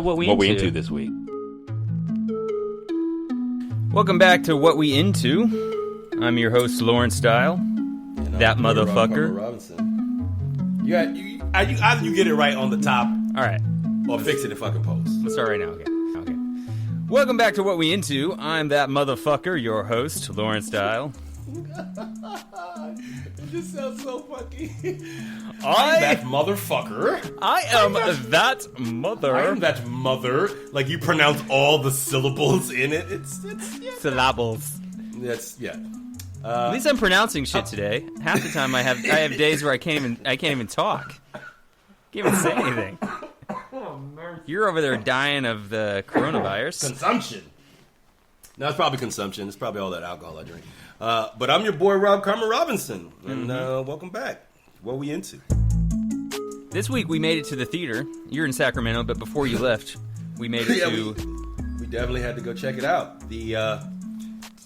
What we into this week. Welcome back to What We Into. I'm your host, Lawrence Style. That motherfucker. Either you get it right on the top, All right. or fix it in fucking post. Let's start right now. Okay. Welcome back to What We Into. I'm that motherfucker, your host, Lawrence Style. It just sounds so funky. I'm that motherfucker. I am that mother. I am that mother. Like you pronounce all the syllables in it. It's yeah. Syllables. That's yeah. At least I'm pronouncing shit today. Half the time I have days where I can't even talk. Can't even say anything. You're over there dying of the coronavirus. Consumption. No, it's probably consumption. It's probably all that alcohol I drink. But I'm your boy Rob Carmen Robinson, and welcome back. What we into? This week we made it to the theater. You're in Sacramento, but before you left, we made it to. We definitely had to go check it out. Can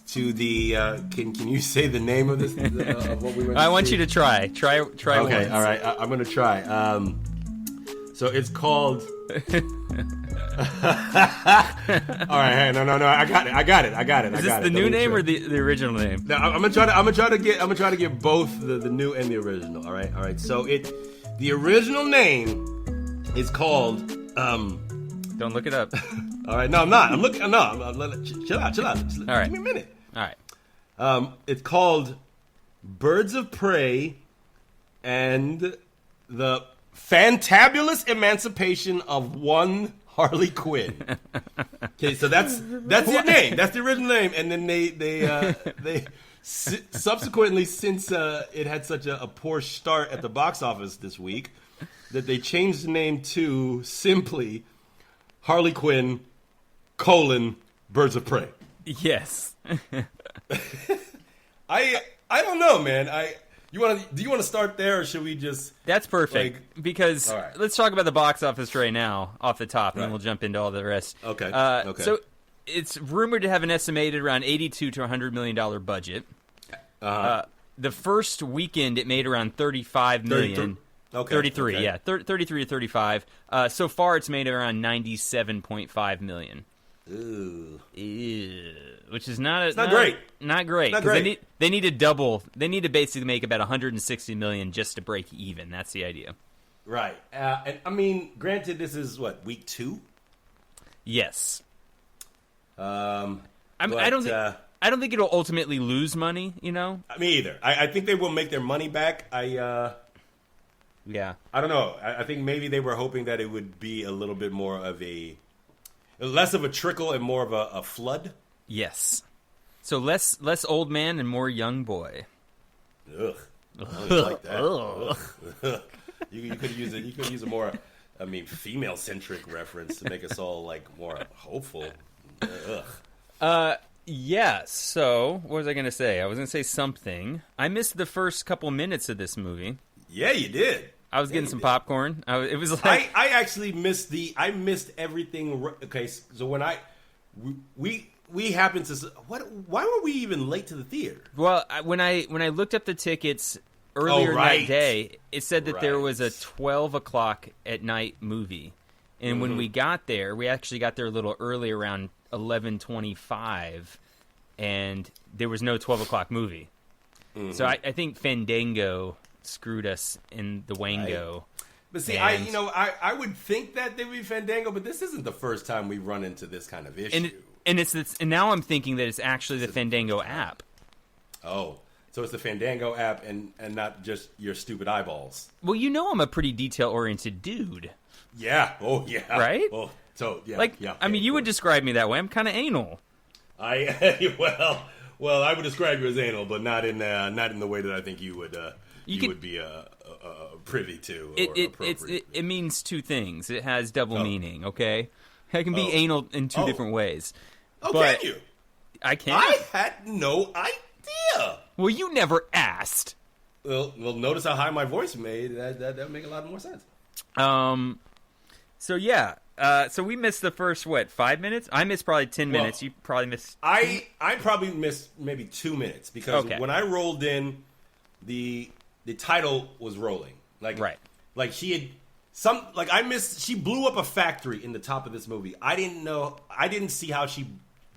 you say the name of this? Of what we went I to want see? you to try. Try Okay, once. all right. I'm gonna try. So it's called. All right, hey, no. I got it. Is this the new name or the original name? No, I'm gonna try to get both the new and the original. All right. So the original name is called. Don't look it up. All right, no, I'm not. I'm looking. No, chill out. All right, give me a minute. All right. It's called Birds of Prey and the Fantabulous Emancipation of One Harley Quinn. Okay, so that's your name. That's the original name, and then they subsequently, since it had such a poor start at the box office this week, that they changed the name to simply Harley Quinn: Birds of Prey. Yes. I don't know, man. Do you want to start there, or should we just? That's perfect, because right. Let's talk about the box office right now, off the top, and then Right. we'll jump into all the rest. Okay. So it's rumored to have an estimated around $82 to $100 million budget. The first weekend, it made around $35 million. 33, okay. yeah, 33 to 35. So far, it's made around $97.5 million. Ooh. Ew. Which is not great. Not great. Not 'Cause great. They need to double. They need to basically make about $160 million just to break even. That's the idea. Right. And I mean, granted, this is what, week 2? Yes. I don't think it'll ultimately lose money. You know. Me either. I think they will make their money back. Yeah. I don't know. I think maybe they were hoping that it would be a little bit more of less of a trickle and more of a flood. Yes. So less old man and more young boy. Ugh. I don't like that. Ugh. You could use a more, female centric reference to make us all like more hopeful. Ugh. Yeah. So what was I going to say? I was going to say something. I missed the first couple minutes of this movie. Yeah, you did. I was getting some popcorn. It was like I actually missed everything. Okay, so when we happened to why were we even late to the theater? Well, when I looked up the tickets earlier that day, it said that there was a 12 o'clock at night movie, and when we got there, we actually got there a little early, around 11:25, and there was no 12 o'clock movie. So I think Fandango screwed us in the Wango. Right. But see, I would think that they would be Fandango, but this isn't the first time we run into this kind of issue. And now I'm thinking that it's actually the Fandango app. Oh, so it's the Fandango app and not just your stupid eyeballs. Well, you know I'm a pretty detail-oriented dude. Yeah. Oh, yeah. Right? Oh, so, yeah. Like, yeah, I mean, you would describe me that way. I'm kind of anal. Well, I would describe you as anal, but not in the way that I think you would would be privy to. It means two things. It has double meaning. Okay, I can be anal in two different ways. Oh, but can you? I can. I had no idea. Well, you never asked. Well, notice how high my voice made. That would make a lot more sense. So yeah, So we missed the first 5 minutes? I missed probably 10 minutes. You probably missed. I probably missed maybe 2 minutes because when I rolled in, the title was rolling. Like she had I missed. She blew up a factory in the top of this movie. I didn't see how she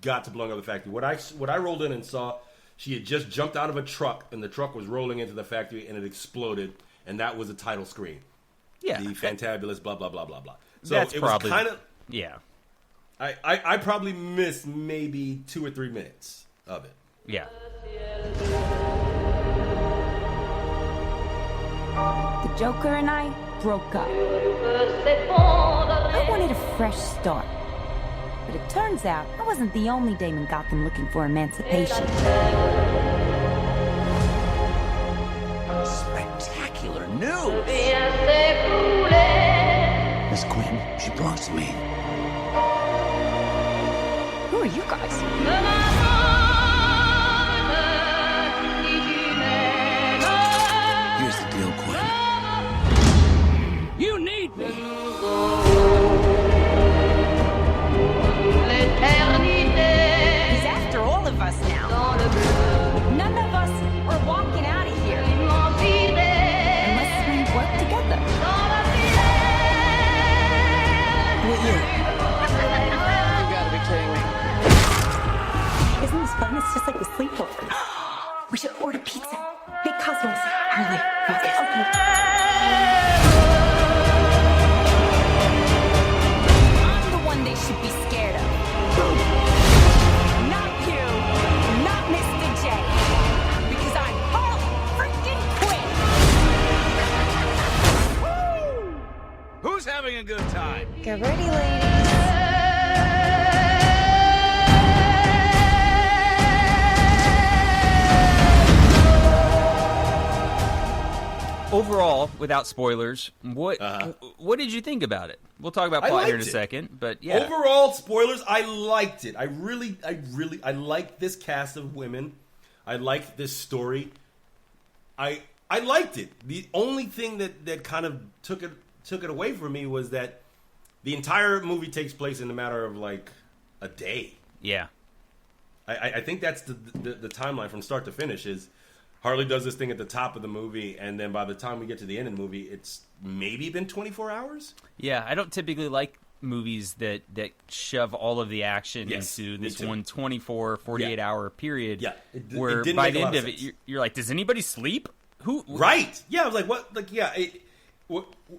got to blowing up the factory. What I rolled in and saw, she had just jumped out of a truck and the truck was rolling into the factory and it exploded, and that was the title screen. Yeah, the Fantabulous blah blah blah blah blah. So that's it probably was kind of I probably missed maybe 2 or 3 minutes of it. Yeah. The Joker and I broke up. I wanted a fresh start. But it turns out I wasn't the only dame in Gotham looking for emancipation. Spectacular news! Miss Quinn, she belongs to me. Who are you guys? Here's the deal, Quinn. You need me! He's after all of us now. None of us are walking out of here unless we work together. What year? You gotta be kidding me. Isn't this fun? It's just like a sleepover. We should order pizza. Big Cosmos. Harley, focus. Okay. I'm the one they should be scared of. Not you. Not Mr. J. Because I'm Harley freaking Quinn. Who's having a good time? Get ready, ladies. Overall, without spoilers, what did you think about it? We'll talk about plot here in a second, but yeah. Overall, spoilers, I liked it. I liked this cast of women. I liked this story. I liked it. The only thing that kind of took it away from me was that the entire movie takes place in a matter of like a day. Yeah. I think that's the timeline from start to finish is Harley does this thing at the top of the movie, and then by the time we get to the end of the movie, it's maybe been 24 hours? Yeah, I don't typically like movies that shove all of the action into this 24, 48-hour period. Yeah. Where by the end of it, you're like, does anybody sleep? Who? Right. Yeah, I was like, what? Like, yeah.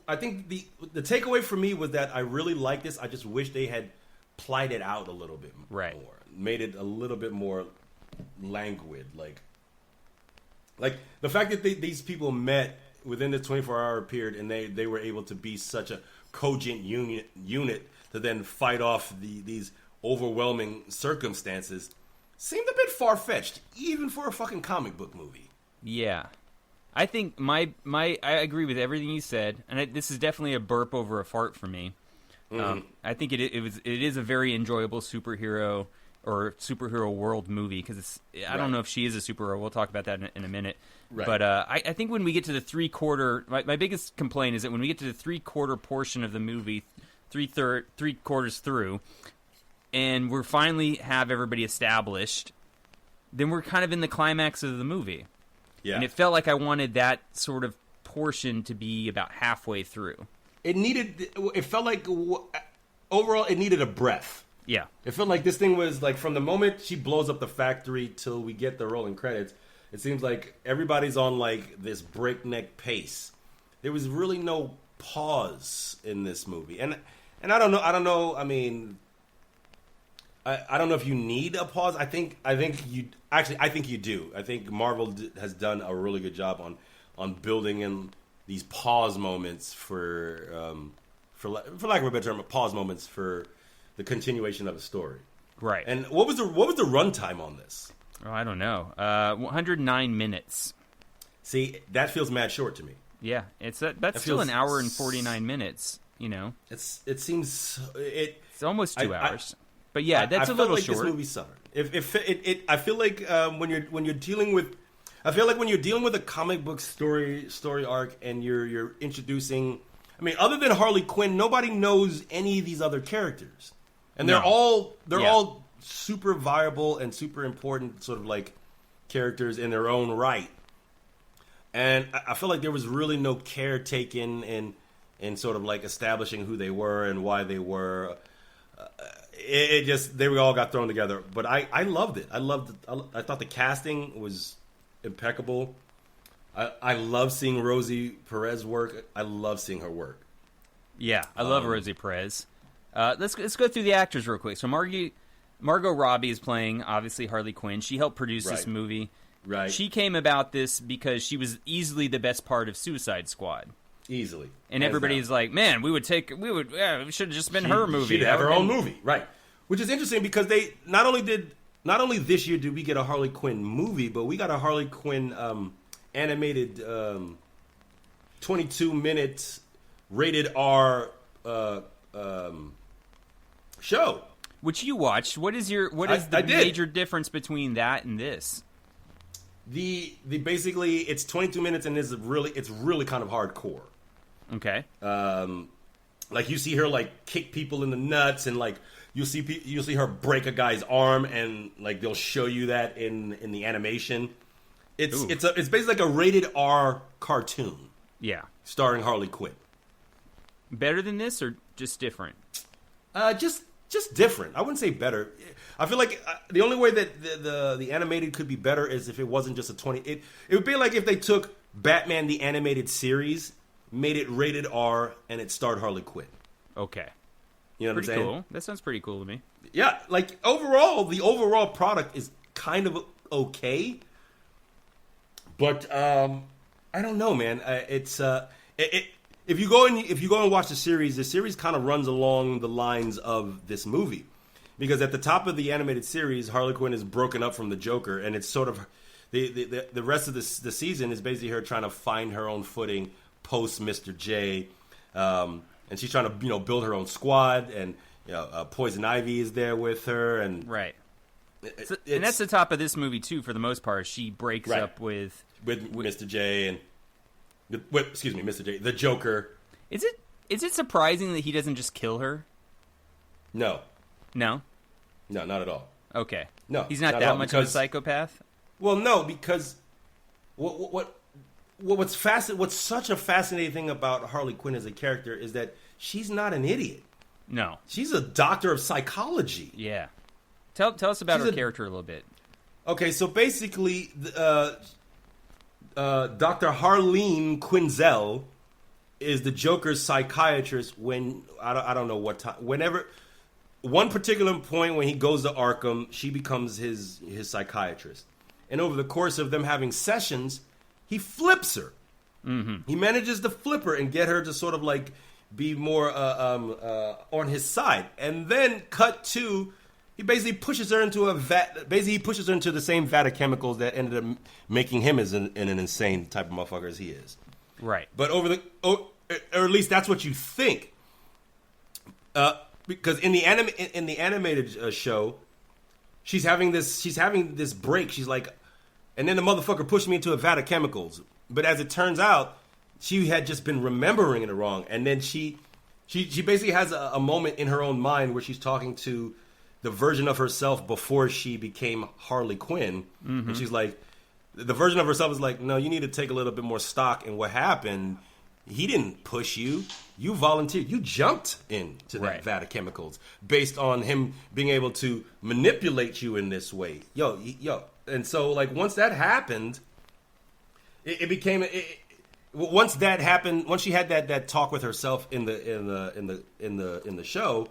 I think the takeaway for me was that I really like this. I just wish they had plied it out a little bit more. Made it a little bit more languid, like the fact that these people met within the 24-hour period and they were able to be such a cogent unit to then fight off these overwhelming circumstances seemed a bit far-fetched, even for a fucking comic book movie. Yeah. I think I agree with everything you said, and this is definitely a burp over a fart for me. Mm-hmm. I think it is a very enjoyable superhero or superhero world movie because I don't know if she is a superhero. We'll talk about that in a minute. Right. But I think when we get to the three-quarter, my biggest complaint is that when we get to the three-quarter portion of the movie, three quarters through, and we're finally have everybody established, then we're kind of in the climax of the movie. Yeah. And it felt like I wanted that sort of portion to be about halfway through. It felt like overall it needed a breath. Yeah. It felt like this thing was like from the moment she blows up the factory till we get the rolling credits, it seems like everybody's on like this breakneck pace. There was really no pause in this movie. And I don't know, I mean, I don't know if you need a pause. I think you do. I think Marvel has done a really good job on building in these pause moments for lack of a better term, pause moments for the continuation of the story. Right. And what was the runtime on this? Oh, I don't know. 109 minutes. See, that feels mad short to me. Yeah, that's still an hour and 49 minutes. You know, it's almost 2 hours. But yeah, that's a little like short. This movie suffered. I feel like when you're dealing with a comic book story arc and you're introducing I mean, other than Harley Quinn, nobody knows any of these other characters, and they're all super viable and super important, sort of like characters in their own right. And I feel like there was really no care taken in sort of like establishing who they were and why they were. It just, they all got thrown together. But I loved it. I thought the casting was impeccable. I love seeing Rosie Perez work. I love seeing her work. Yeah, I love Rosie Perez. Let's go through the actors real quick. So Margot Robbie is playing, obviously, Harley Quinn. She helped produce this movie. Right. She came about this because she was easily the best part of Suicide Squad. Easily. And everybody's like, man, we should have just been her movie. She'd have her own movie. Right. Which is interesting because they not only this year did we get a Harley Quinn movie, but we got a Harley Quinn animated 22 minutes rated R show. Which you watched. What is the major difference between that and this? The basically it's 22 minutes and it's really kind of hardcore. Okay. Like you see her like kick people in the nuts, and like you'll see her break a guy's arm, and like they'll show you that in the animation. It's basically like a rated R cartoon. Yeah. Starring Harley Quinn. Better than this or just different? Just different. I wouldn't say better. I feel like the only way that the animated could be better is if it wasn't just a 20. It would be like if they took Batman the animated series, made it rated R, and it starred Harley Quinn. Okay. You know what I'm saying? Cool. That sounds pretty cool to me. Yeah, like overall, the overall product is kind of okay, but I don't know, man. If you go and watch the series kind of runs along the lines of this movie, because at the top of the animated series, Harley Quinn is broken up from the Joker, and it's sort of the rest of the season is basically her trying to find her own footing post Mr. J, and she's trying to build her own squad, and Poison Ivy is there with her, and right. And that's the top of this movie too, for the most part. She breaks up with Mr. J and. Mr. J, the Joker. Is it surprising that he doesn't just kill her? No, not at all. Okay, no, he's not that much of a psychopath. Well, no, because what's such a fascinating thing about Harley Quinn as a character is that she's not an idiot. No, she's a doctor of psychology. Yeah, tell us about her character a little bit. Okay, so basically, Dr. Harleen Quinzel is the Joker's psychiatrist when I don't know what time. Whenever one particular point when he goes to Arkham, she becomes his psychiatrist. And over the course of them having sessions, he flips her. Mm-hmm. He manages to flip her and get her to sort of like be more on his side. And then cut to. He basically pushes her into he pushes her into the same vat of chemicals that ended up making him as an insane type of motherfucker as he is. Right. But or at least that's what you think. Because in the animated show, she's having this break. She's like, and then the motherfucker pushed me into a vat of chemicals. But as it turns out, she had just been remembering it wrong, and then she basically has a moment in her own mind where she's talking to the version of herself before she became Harley Quinn. Mm-hmm. And she's like, the version of herself is like, no, you need to take a little bit more stock in what happened. He didn't push you. You volunteered. You jumped into that vat of chemicals based on him being able to manipulate you in this way. Yo. And so like once that happened, it became once that happened, once she had that talk with herself in the show,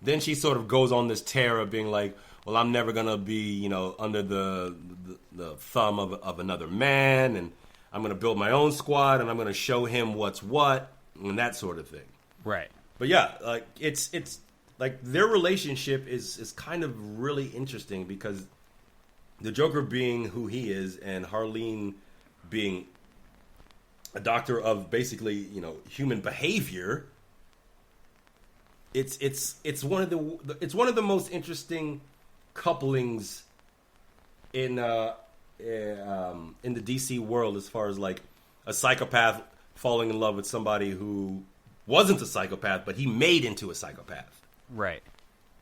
then she sort of goes on this tear of being like, well, I'm never going to be, under the thumb of another man, and I'm going to build my own squad, and I'm going to show him what's what, and that sort of thing. Right. But yeah, like it's like their relationship is kind of really interesting because the Joker being who he is and Harleen being a doctor of basically, human behavior. It's one of the most interesting couplings in the DC world as far as like a psychopath falling in love with somebody who wasn't a psychopath, but he made into a psychopath. Right.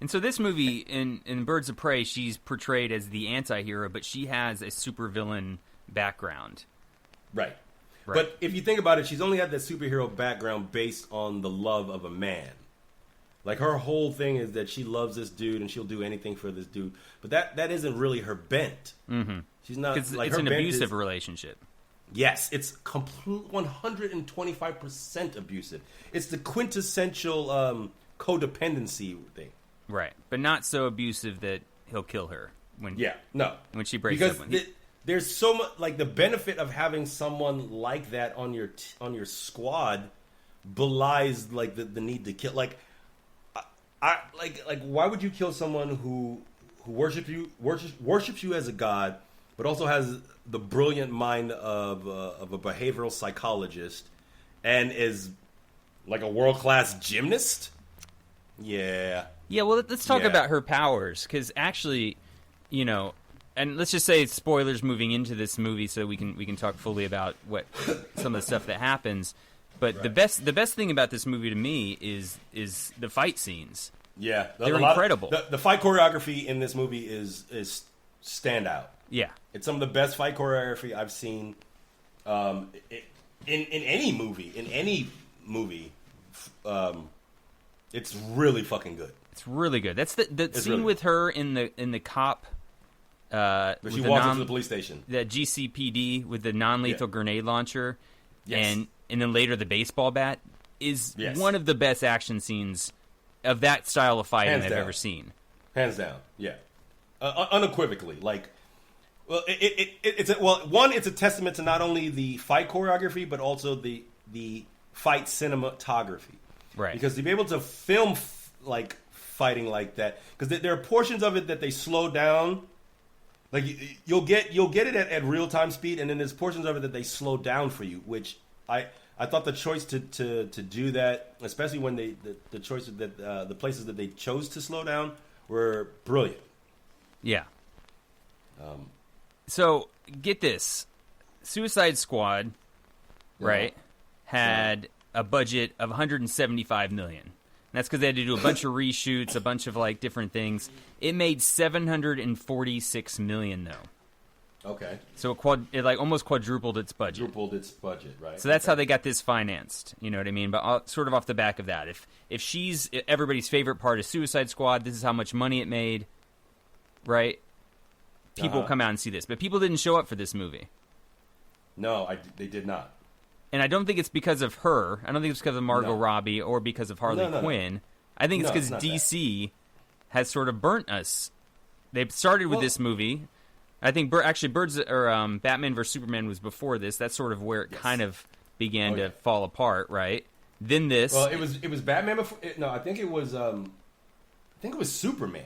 And so this movie, in Birds of Prey, she's portrayed as the anti-hero, but she has a supervillain background. Right. But if you think about it, she's only had that superhero background based on the love of a man. Like, her whole thing is that she loves this dude and she'll do anything for this dude. But that isn't really her bent. Mm-hmm. She's not... Like, it's her an bent abusive is, relationship. Yes, it's complete 125% abusive. It's the quintessential codependency thing. Right. But not so abusive that he'll kill her when she breaks up with him. There's so much, like, the benefit of having someone like that on your squad belies, like, the need to kill. Like, I why would you kill someone who worships you as a god, but also has the brilliant mind of a behavioral psychologist and is like a world-class gymnast? Yeah. Yeah, well, let's talk about her powers, because actually, you know, and let's just say it's spoilers moving into this movie, so we can talk fully about what some of the stuff that happens. But the best thing about this movie to me is the fight scenes. Yeah, they're incredible. The fight choreography in this movie is standout. Yeah, it's some of the best fight choreography I've seen in any movie. It's really fucking good. It's really good. That's the scene really with her in the cop. She walks into the police station. The GCPD with the non-lethal grenade launcher, and then later the baseball bat is one of the best action scenes of that style of fighting I've ever seen. Hands down, yeah, unequivocally. Like, well, it's a testament to not only the fight choreography but also the fight cinematography. Right. Because to be able to film like fighting like that, because there are portions of it that they slow down. Like, you'll get it at real time speed, and then there's portions of it that they slow down for you, which I thought the choice to do that, especially when the choices that the places that they chose to slow down were brilliant. Yeah. So get this, Suicide Squad, right, had a budget of $175 million. That's because they had to do a bunch of reshoots, a bunch of like different things. It made $746 million though. Okay. So it like almost quadrupled its budget. Right? So that's how they got this financed. You know what I mean? But sort of off the back of that, if she's everybody's favorite part of Suicide Squad, this is how much money it made, right? People come out and see this, but people didn't show up for this movie. No, they did not. And I don't think it's because of her. I don't think it's because of Margot Robbie or because of Harley Quinn. No. I think it's because DC has sort of burnt us. They started with this movie. I think Batman vs Superman was before this. That's sort of where it kind of began to fall apart, right? Then this. Well, it was Batman before. No, I think it was Superman.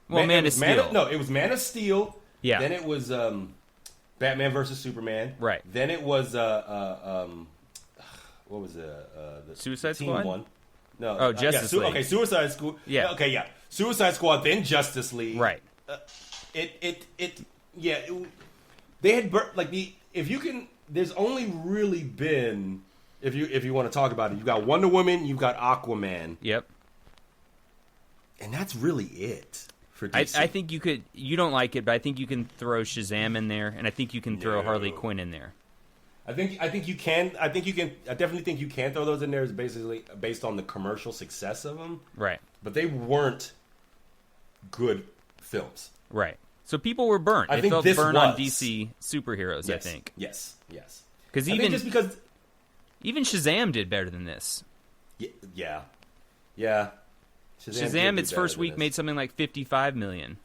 Well, Man of Steel. It was Man of Steel. Yeah. Then it was Batman versus Superman. Right. Then it was what was the Suicide Team Squad? One? No. Justice League. Okay, Suicide Squad. Yeah. Okay, yeah. Suicide Squad, then Justice League. Right. They had if you can. There's only really been, if you want to talk about it, you've got Wonder Woman, you've got Aquaman. Yep. And that's really it. I think you don't like it, but I think you can throw Shazam in there, and I think you can throw Harley Quinn in there. I think you can. I definitely think you can throw those in there. Is basically based on the commercial success of them, right? But they weren't good films, right? So people were burnt. They felt burned on DC superheroes. Yes, I think. Yes. Because even Shazam did better than this. Yeah. Shazam its first week made something like $55 million.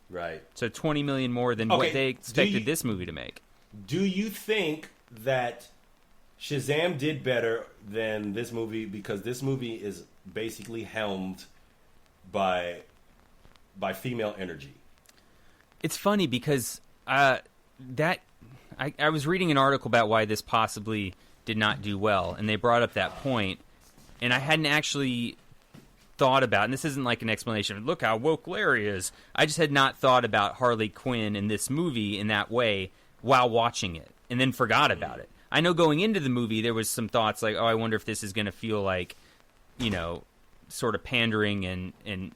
Right. So $20 million more than what they expected this movie to make. Do you think that Shazam did better than this movie because this movie is basically helmed by female energy? It's funny because I was reading an article about why this possibly did not do well, and they brought up that point, and I hadn't actually thought about, and this isn't like an explanation of, look how woke Larry is. I just had not thought about Harley Quinn in this movie in that way while watching it, and then forgot about it. I know going into the movie there was some thoughts like, oh, I wonder if this is going to feel like, sort of pandering and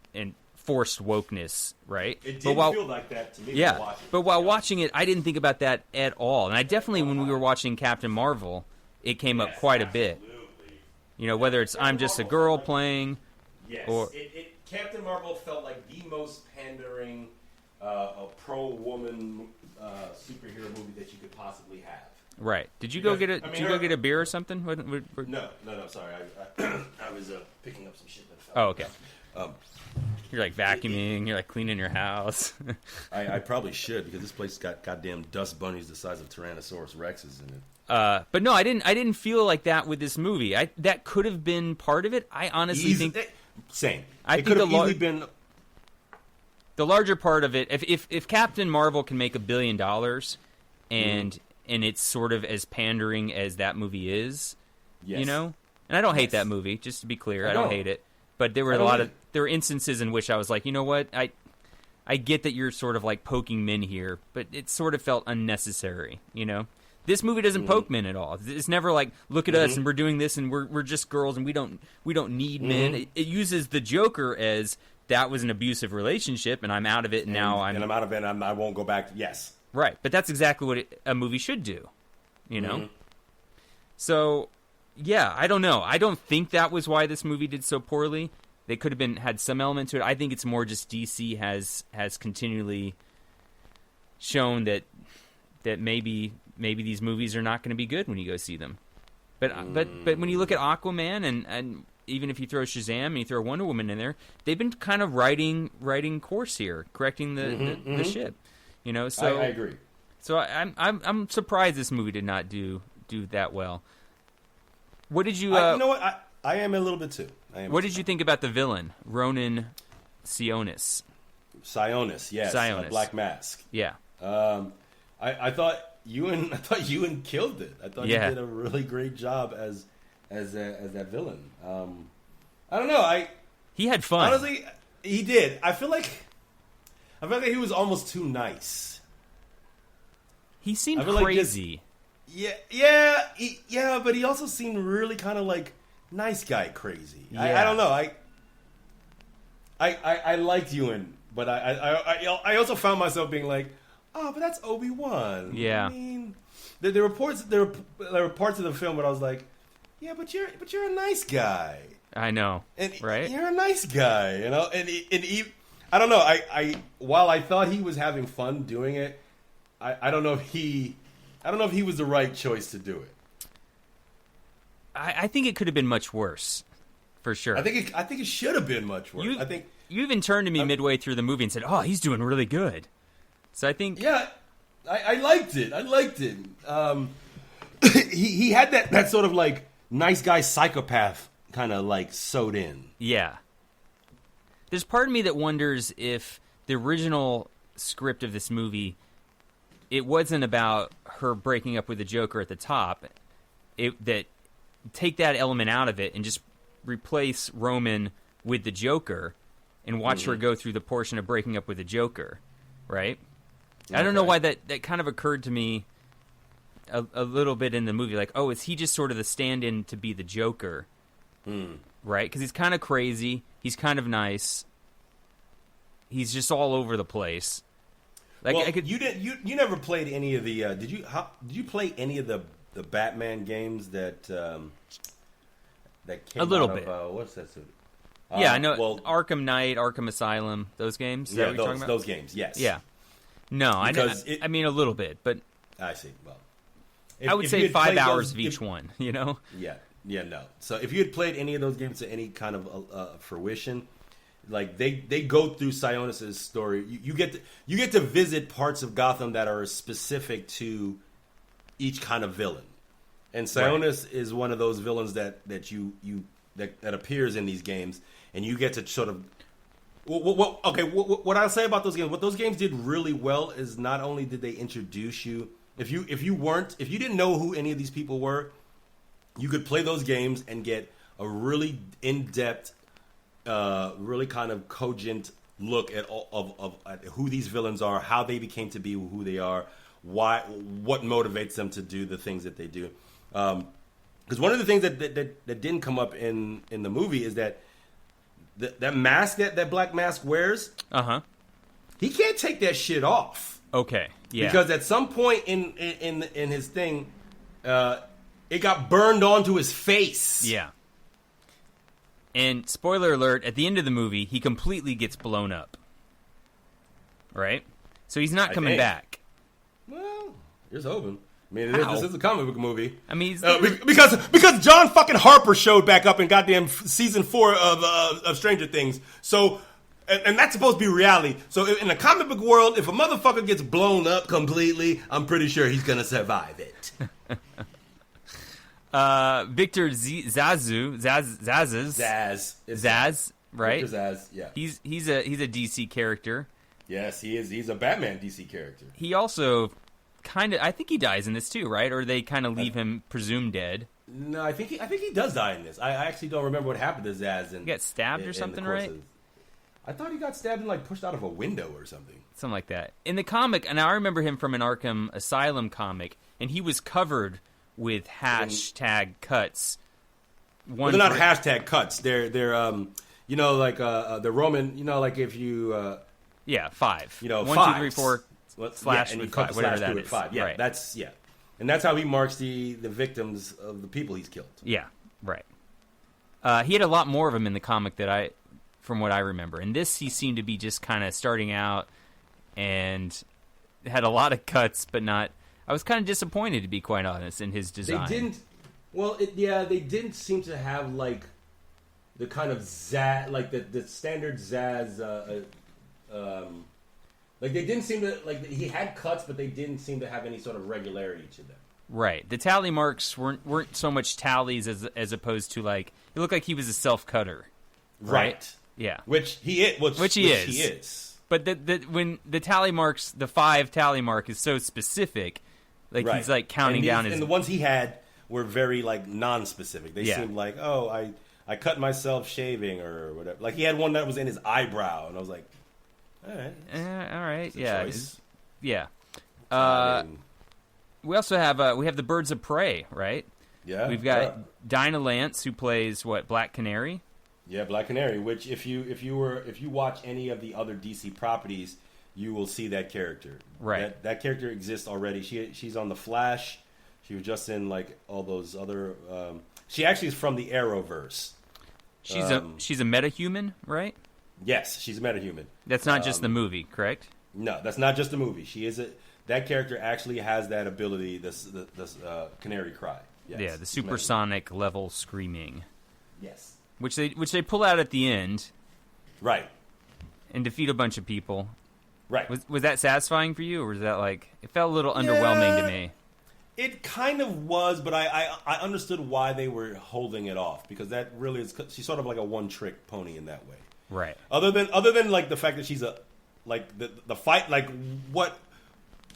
forced wokeness, right? It did feel like that to me. Yeah, but while watching it, I didn't think about that at all. And I definitely, when we were watching Captain Marvel, it came up quite a bit. Whether it's I'm Just a Girl playing, or Captain Marvel felt like the most pandering, pro-woman superhero movie that you could possibly have. Right. Did you go get a beer or something? No. Sorry, I was picking up some shit that fell. Oh, okay. You're like vacuuming. You're like cleaning your house. I probably should, because this place got goddamn dust bunnies the size of Tyrannosaurus Rexes in it. But no, I didn't feel like that with this movie. That could have been part of it. I honestly think same. I think think could have easily been the larger part of it. If Captain Marvel can make $1 billion, and it's sort of as pandering as that movie is, yes. and I don't hate that movie. Just to be clear, I don't hate it. But there were there were instances in which I was like, you know what, I get that you're sort of like poking men here, but it sort of felt unnecessary, This movie doesn't poke men at all. It's never like, look at us and we're doing this and we're just girls and we don't need men. It uses the Joker as that was an abusive relationship and I'm out of it and now I'm out of it and I won't go back. Yes. Right. But that's exactly what a movie should do, So, yeah, I don't know. I don't think that was why this movie did so poorly. They could have had some element to it. I think it's more just DC has continually shown that maybe these movies are not going to be good when you go see them. But when you look at Aquaman and even if you throw Shazam and you throw Wonder Woman in there, they've been kind of writing course here, correcting the ship. So I agree. So I'm surprised this movie did not do that well. What did you? You know what? I am a little bit too. What did you think about the villain, Ronan Sionis? Sionis, yes, Sionis. Black Mask. Yeah. I thought Ewan killed it. I thought he did a really great job as that villain. I don't know. He had fun. Honestly, he did. I feel like he was almost too nice. He seemed crazy. Yeah, but he also seemed really kind of like nice guy crazy. Yeah. I don't know. I liked Ewan, but I also found myself being like, oh, but that's Obi-Wan. Yeah. I mean, there were parts of the film where I was like, yeah, but you're a nice guy. I know, right? You're a nice guy, And I don't know. While I thought he was having fun doing it, I don't know if he was the right choice to do it. I think it could have been much worse, for sure. I think it should have been much worse. You even turned to me midway through the movie and said, "Oh, he's doing really good." So I think, yeah, I liked it. He had that sort of like nice guy psychopath kind of like sewed in. Yeah. There's part of me that wonders if the original script of this movie, it wasn't about her breaking up with the Joker at the top. Take that element out of it and just replace Roman with the Joker and watch her go through the portion of breaking up with the Joker, right? Okay. I don't know why that kind of occurred to me a little bit in the movie. Like, oh, is he just sort of the stand-in to be the Joker? Right? Because he's kind of crazy. He's kind of nice. He's just all over the place. Like, well, you never played any of the did you play any of the Batman games that came a little out bit of, what's that? Yeah, I know. Well, Arkham Knight, Arkham Asylum, those games. Is that what you're talking about? Those games, yes. Yeah. No, I mean a little bit, but I see. Well, I would say 5 hours of each one. Yeah, no. So if you had played any of those games to any kind of fruition, like they go through Sionis' story, you get to visit parts of Gotham that are specific to each kind of villain, and Sionis is one of those villains that appears in these games, and you get to sort of. What I'll say about those games, what those games did really well is not only did they introduce you, if you didn't know who any of these people were, you could play those games and get a really in-depth, really kind of cogent look at who these villains are, how they became to be who they are, what motivates them to do the things that they do. Because one of the things that didn't come up in the movie is that that mask that Black Mask wears, he can't take that shit off. Okay, yeah. Because at some point in his thing, it got burned onto his face. Yeah. And spoiler alert: at the end of the movie, he completely gets blown up. Right, so he's not coming back. Well, here's hoping. I mean, this is a comic book movie. I mean, because John fucking Harper showed back up in goddamn season 4 of Stranger Things. So, and that's supposed to be reality. So, in the comic book world, if a motherfucker gets blown up completely, I'm pretty sure he's gonna survive it. Victor Zaz, right? Victor Zaz, yeah. He's a DC character. Yes, he is. He's a Batman DC character. He also I think he dies in this too, right? Or they kind of leave him presumed dead. No, I think he does die in this. I actually don't remember what happened to Zaz. He got stabbed or something, right? I thought he got stabbed and like pushed out of a window or something. Something like that. In the comic, and I remember him from an Arkham Asylum comic, and he was covered with hashtag cuts. Well, they're not hashtag cuts. They're you know, like the Roman, you know, like if you 5. You know, 1, 2, 3, 4 slash and with you cut 5, the whatever slash that with is. 5. Yeah, right. that's and that's how he marks the victims of the people he's killed. Yeah, right. He had a lot more of them in the comic from what I remember. In this, he seemed to be just kind of starting out and had a lot of cuts, but not. I was kind of disappointed, to be quite honest, in his design. They didn't. Well, they didn't seem to have like the kind of Zaz, like the standard Zaz. Like they didn't seem to like he had cuts, but they didn't seem to have any sort of regularity to them. Right. The tally marks weren't so much tallies as opposed to like it looked like he was a self cutter. Right. Yeah. Which he is. Which he is. But when the tally marks, the 5 tally mark is so specific, like he's like counting down his. And the ones he had were very like non-specific. They seemed like, oh, I cut myself shaving or whatever. Like he had one that was in his eyebrow, and I was like, all right, yeah. We also have the Birds of Prey, right? Yeah. We've got Dinah Lance, who plays Black Canary. Yeah, Black Canary. Which if you watch any of the other DC properties, you will see that character. Right. That character exists already. She's on The Flash. She was just in like all those other. She actually is from the Arrowverse. She's a metahuman, right? Yes, she's a metahuman. That's not just the movie, correct? No, that's not just the movie. She is that character actually has that ability. This canary cry. Yes, yeah, the supersonic level screaming. Yes. Which they pull out at the end, right, and defeat a bunch of people. Right. Was that satisfying for you, or was that like it felt a little underwhelming to me? It kind of was, but I understood why they were holding it off because that really is she's sort of like a one-trick pony in that way. Right. Other than like the fact that she's the fight like what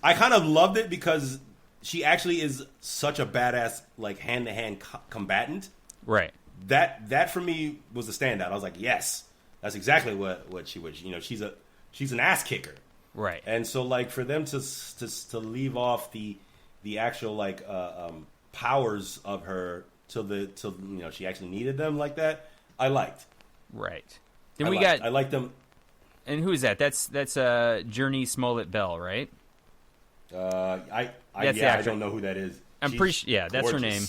I kind of loved it because she actually is such a badass like hand-to-hand combatant. Right. That for me was the standout. I was like, yes, that's exactly what she was. You know, she's an ass kicker. Right. And so like for them to leave off the actual like powers of her till she actually needed them like that, I liked. Right. Then I liked them. And who is that? That's Journey Smollett Bell, right? I don't know who that is. I'm pretty sure. That's her name.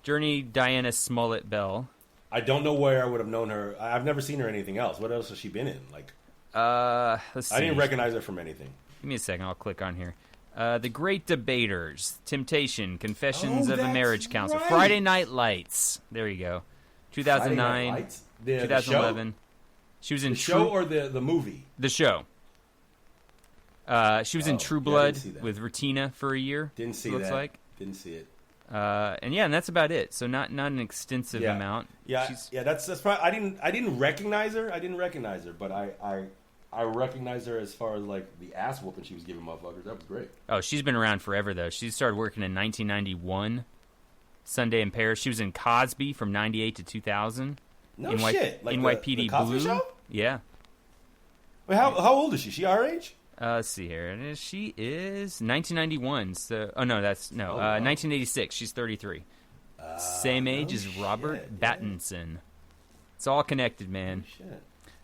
Journey Diana Smollett Bell. I don't know where I would have known her. I've never seen her in anything else. What else has she been in? Like, let's see. I didn't recognize her from anything. Give me a second. I'll click on here. The Great Debaters, Temptation, Confessions of a Marriage Counselor, right. Friday Night Lights. There you go. 2009, 2011. She was in the show or the movie? The show. She was in True Blood with Retina for a year. Didn't see looks that. like. Didn't see it. And that's about it. So not an extensive amount. Yeah, that's probably. I didn't recognize her. But I recognize her as far as like the ass whooping she was giving motherfuckers. That was great. Oh, she's been around forever though. She started working in 1991. Sunday in Paris. She was in Cosby from 98 to 2000. No shit. Like NYPD the Cosby Blue. Show? Yeah. Wait, how old is she? She our age? Let's see here. She is 1991. So, 1986. She's 33. Same age as Robert Pattinson. It's all connected, man.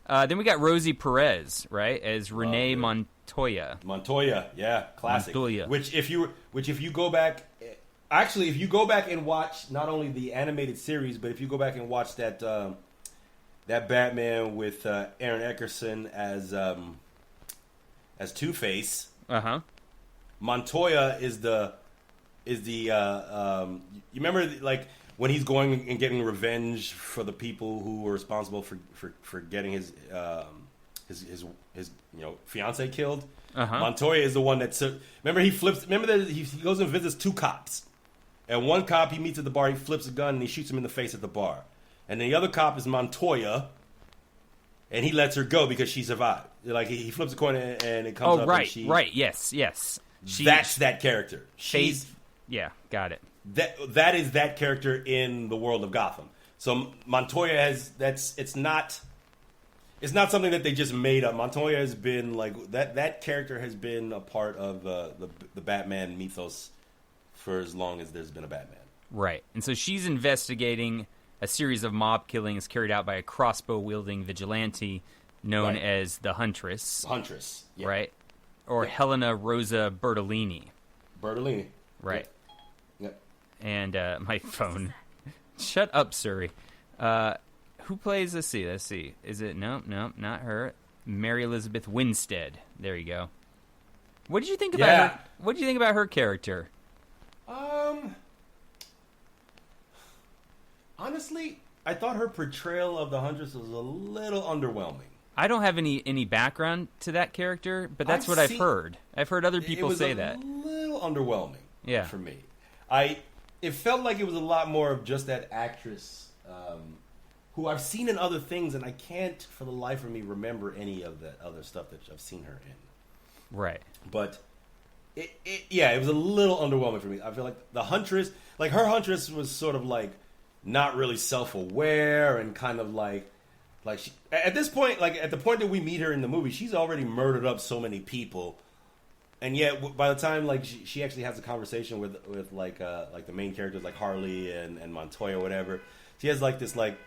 Then we got Rosie Perez, right, as Renee Montoya. Montoya, yeah, classic. Montoya. Which if you go back, actually, if you go back and watch not only the animated series, but if you go back and watch that Batman with Aaron Eckerson as Two-Face. Montoya is the you remember like when he's going and getting revenge for the people who were responsible for getting his fiance killed. Montoya is the one that remember he flips. Remember that he goes and visits two cops, and one cop he meets at the bar. He flips a gun and he shoots him in the face at the bar, and the other cop is Montoya, and he lets her go because she survived. Like he flips a coin and it comes up. Right, and she, right, yes. That's that character. Yeah, got it. That is that character in the world of Gotham. So Montoya has it's not something that they just made up. Montoya has been like that character has been a part of the Batman mythos for as long as there's been a Batman. Right. And so she's investigating a series of mob killings carried out by a crossbow-wielding vigilante known as the Huntress. Huntress, yeah. Right? Or Helena Rosa Bertolini. Right. Yep. And my phone. Shut up, Surrey. Who plays? Let's see. Is it? No, not her. Mary Elizabeth Winstead. There you go. What did you think about her? What did you think about her character? Honestly, I thought her portrayal of the Huntress was a little underwhelming. I don't have any background to that character, but that's what I've heard. I've heard other people say that. It was a little underwhelming. Yeah. For me, it felt like it was a lot more of just that actress who I've seen in other things, and I can't for the life of me remember any of the other stuff that I've seen her in. Right. But it was a little underwhelming for me. I feel like the Huntress, like her Huntress was sort of like not really self-aware and kind of like she, at this point, like at the point that we meet her in the movie, she's already murdered up so many people, and yet by the time like she actually has a conversation with like the main characters like Harley and Montoya or whatever, she has like this like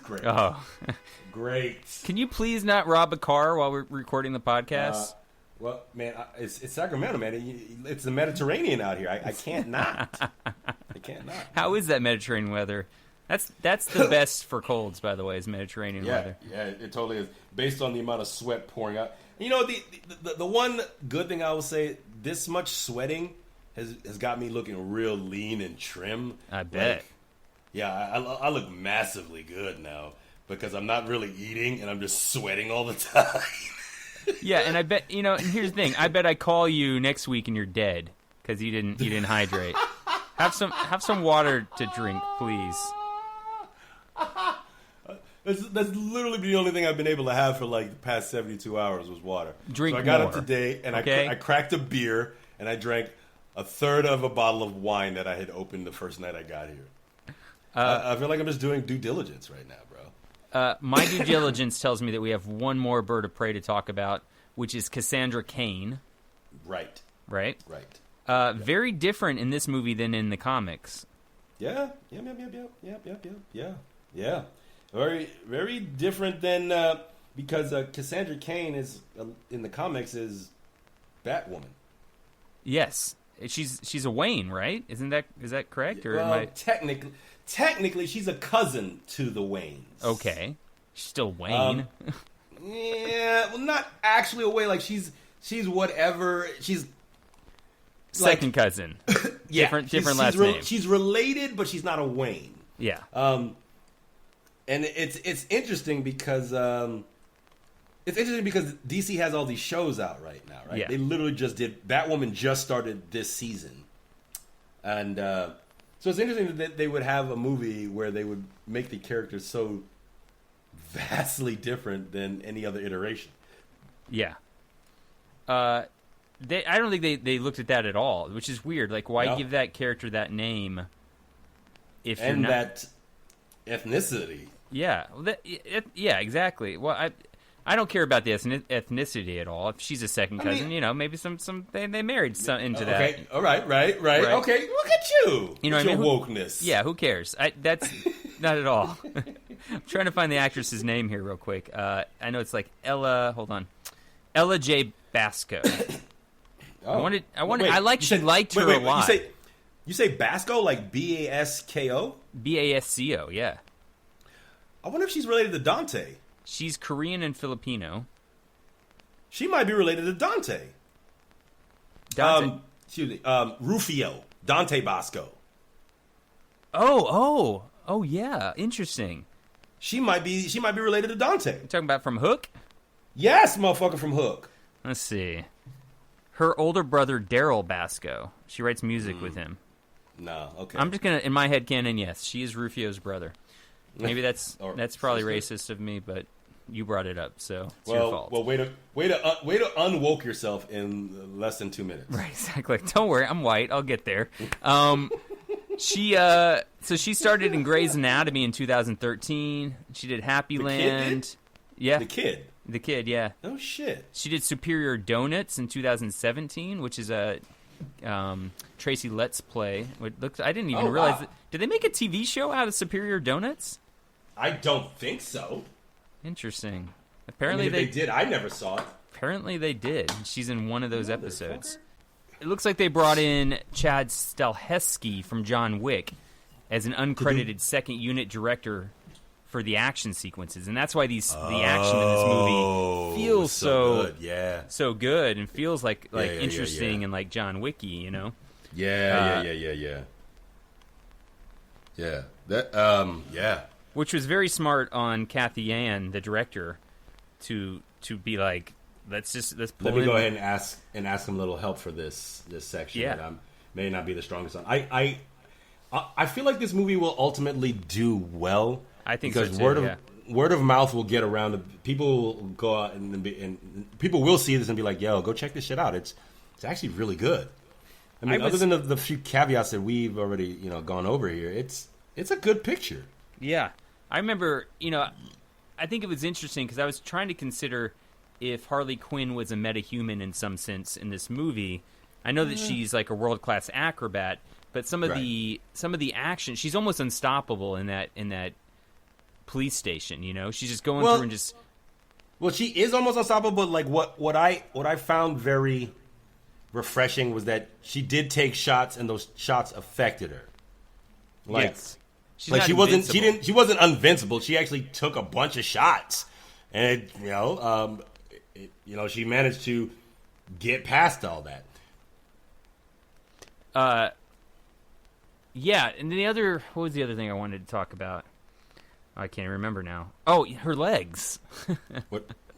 great. Great. Can you please not rob a car while we're recording the podcast? Well, man, it's Sacramento, man. It's the Mediterranean out here. I can't not. I can't not. How is that Mediterranean weather? That's the best for colds, by the way, is Mediterranean weather. Yeah, it totally is. Based on the amount of sweat pouring out. You know, the one good thing I will say, this much sweating has got me looking real lean and trim. I bet. I look massively good now because I'm not really eating and I'm just sweating all the time. Yeah, and I bet, and here's the thing. I bet I call you next week and you're dead because you didn't hydrate. Have some water to drink, please. That's literally the only thing I've been able to have for like the past 72 hours was water. Drink So I got more. up today and Okay? I cracked a beer and I drank a third of a bottle of wine that I had opened the first night I got here. I feel like I'm just doing due diligence right now, bro. My due diligence tells me that we have one more bird of prey to talk about, which is Cassandra Cain. Right. Right? Right. Very different in this movie than in the comics. Yeah. Very, very different than because Cassandra Cain is in the comics is Batwoman. Yes, she's a Wayne, right? Is that correct? Or well, am I... technically, she's a cousin to the Waynes. Okay, she's still Wayne. Yeah, well, not actually a Wayne. Like she's whatever. She's second cousin. Yeah, different last name. She's related, but she's not a Wayne. Yeah. And it's interesting because DC has all these shows out right now, right? Yeah. They literally just did Batwoman just started this season, and so it's interesting that they would have a movie where they would make the characters so vastly different than any other iteration. Yeah. I don't think they looked at that at all, which is weird. Like, why give that character that name if you're not... that ethnicity? Yeah, yeah, exactly. Well, I don't care about the ethnicity at all. If she's a second cousin, maybe they married into that. Okay, all right. Okay, look at you. You know with what I mean? your wokeness. Yeah, who cares? That's not at all. I'm trying to find the actress's name here real quick. I know it's like Ella. Hold on, Ella J. Basco. Oh. She liked her a lot. You say Basco, like Basko? Basco, yeah. I wonder if she's related to Dante. She's Korean and Filipino. She might be related to Dante. Excuse me. Rufio. Dante Basco. Oh, yeah. Interesting. She might be related to Dante. You're talking about from Hook? Yes, motherfucker from Hook. Let's see. Her older brother, Daryl Basco. She writes music with him. No, okay. I'm just going to, in my head canon, yes, she is Rufio's brother. Maybe that's probably racist of me, but you brought it up, so it's your fault. Well, way to unwoke yourself in less than 2 minutes. Right, exactly. Don't worry, I'm white. I'll get there. She started in Grey's Anatomy in 2013. She did Happy Land. Yeah. The kid, yeah. Oh shit. She did Superior Donuts in 2017, which is a Tracy Letts play. I didn't even realize. Did they make a TV show out of Superior Donuts? I don't think so. Interesting. Apparently if they did. I never saw it. Apparently they did. She's in one of those episodes. It looks like they brought in Chad Stahelski from John Wick as an uncredited second unit director for the action sequences, and that's why the action in this movie feels so good. Yeah, so good, and feels like interesting and like John Wicky, Yeah. That Which was very smart on Kathy Ann, the director, to be like, let's pull Let me in. go ahead and ask some little help for this section. Yeah. That may not be the strongest on. I feel like this movie will ultimately do well. I think because so too, word of mouth will get around. People will go out and people will see this and be like, "Yo, go check this shit out. It's actually really good." I mean, other than the few caveats that we've already gone over here, it's a good picture. Yeah, I remember. I think it was interesting because I was trying to consider if Harley Quinn was a metahuman in some sense in this movie. I know that she's like a world-class acrobat, but some of the action, she's almost unstoppable in that police station. She's just going through and just. Well, she is almost unstoppable. But like what I found very refreshing was that she did take shots, and those shots affected her. Like, yes. She wasn't invincible. She actually took a bunch of shots, and she managed to get past all that. Yeah, and what was the other thing I wanted to talk about? I can't remember now. Oh, her legs.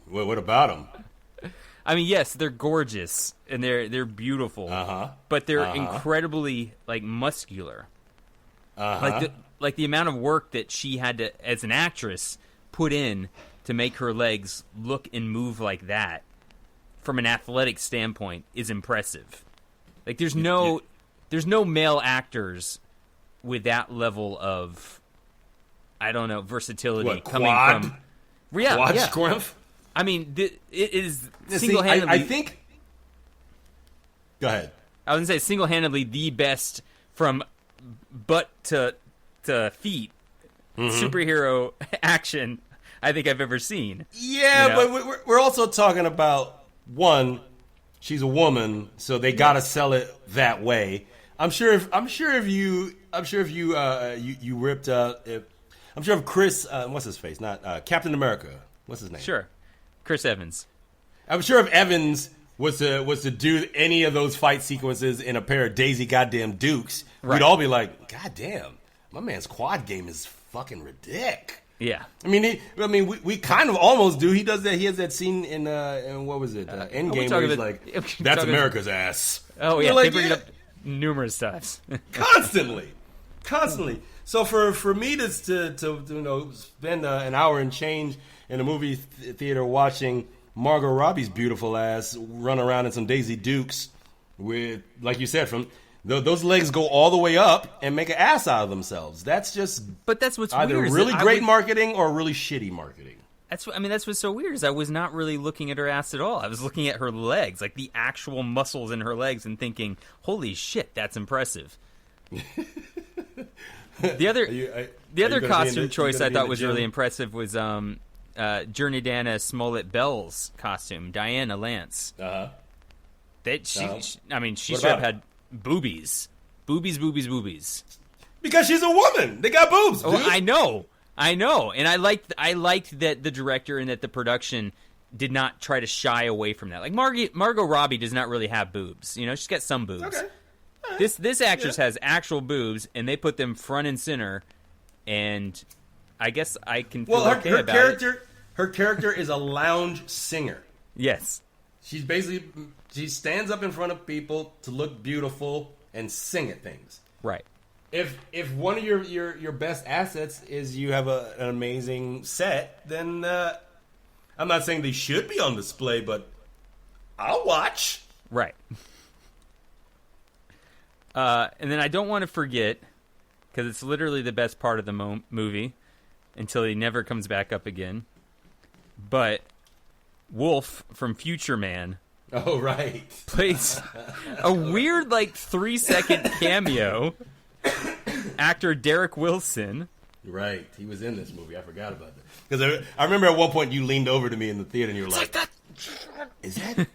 What about them? I mean, yes, they're gorgeous and they're beautiful. But they're incredibly muscular. Like the amount of work that she had to, as an actress, put in to make her legs look and move like that, from an athletic standpoint, is impressive. Like there's no male actors with that level of, I don't know, versatility coming from. Yeah, quad strength. I mean, it is single-handedly. I think. Go ahead. I was gonna say single-handedly the best from butt to feet superhero action I think I've ever seen. Yeah, but we're also talking about, one, she's a woman, so they gotta sell it that way. I'm sure if you ripped I'm sure if Chris what's his face, not Captain America, what's his name? Sure, Chris Evans. I'm sure if Evans was to do any of those fight sequences in a pair of Daisy goddamn Dukes, we'd all be like, God damn, my man's quad game is fucking ridiculous. Yeah, I mean, we kind of almost do. He does that. He has that scene in what was it? Endgame, where he's like, "That's America's ass." Oh yeah, they bring it up numerous times, constantly. So for me to spend an hour and change in a movie theater watching Margot Robbie's beautiful ass run around in some Daisy Dukes with, like you said, from those legs go all the way up and make an ass out of themselves. That's just. But that's what's either weird, really great marketing or really shitty marketing. That's what's so weird is I was not really looking at her ass at all. I was looking at her legs, like the actual muscles in her legs, and thinking, "Holy shit, that's impressive." The other costume choice I thought was really impressive was Jernidana Smollett Bell's costume, Diana Lance. She should have had boobies. Boobies. Because she's a woman. They got boobs, dude. Oh, I know. And I liked that the director and that the production did not try to shy away from that. Like Margot Robbie does not really have boobs. You know, she's got some boobs. Okay. This actress has actual boobs, and they put them front and center. And I guess I can feel okay about it. Her character is a lounge singer. Yes. She stands up in front of people to look beautiful and sing at things. Right. If one of your best assets is you have an amazing set, then I'm not saying they should be on display, but I'll watch. Right. And then I don't want to forget, because it's literally the best part of the movie until he never comes back up again, but Wolf from Future Man. Oh, right. Plays a weird, 3-second cameo. Actor Derek Wilson. Right. He was in this movie. I forgot about that. Because I remember at one point you leaned over to me in the theater and you were like, Is that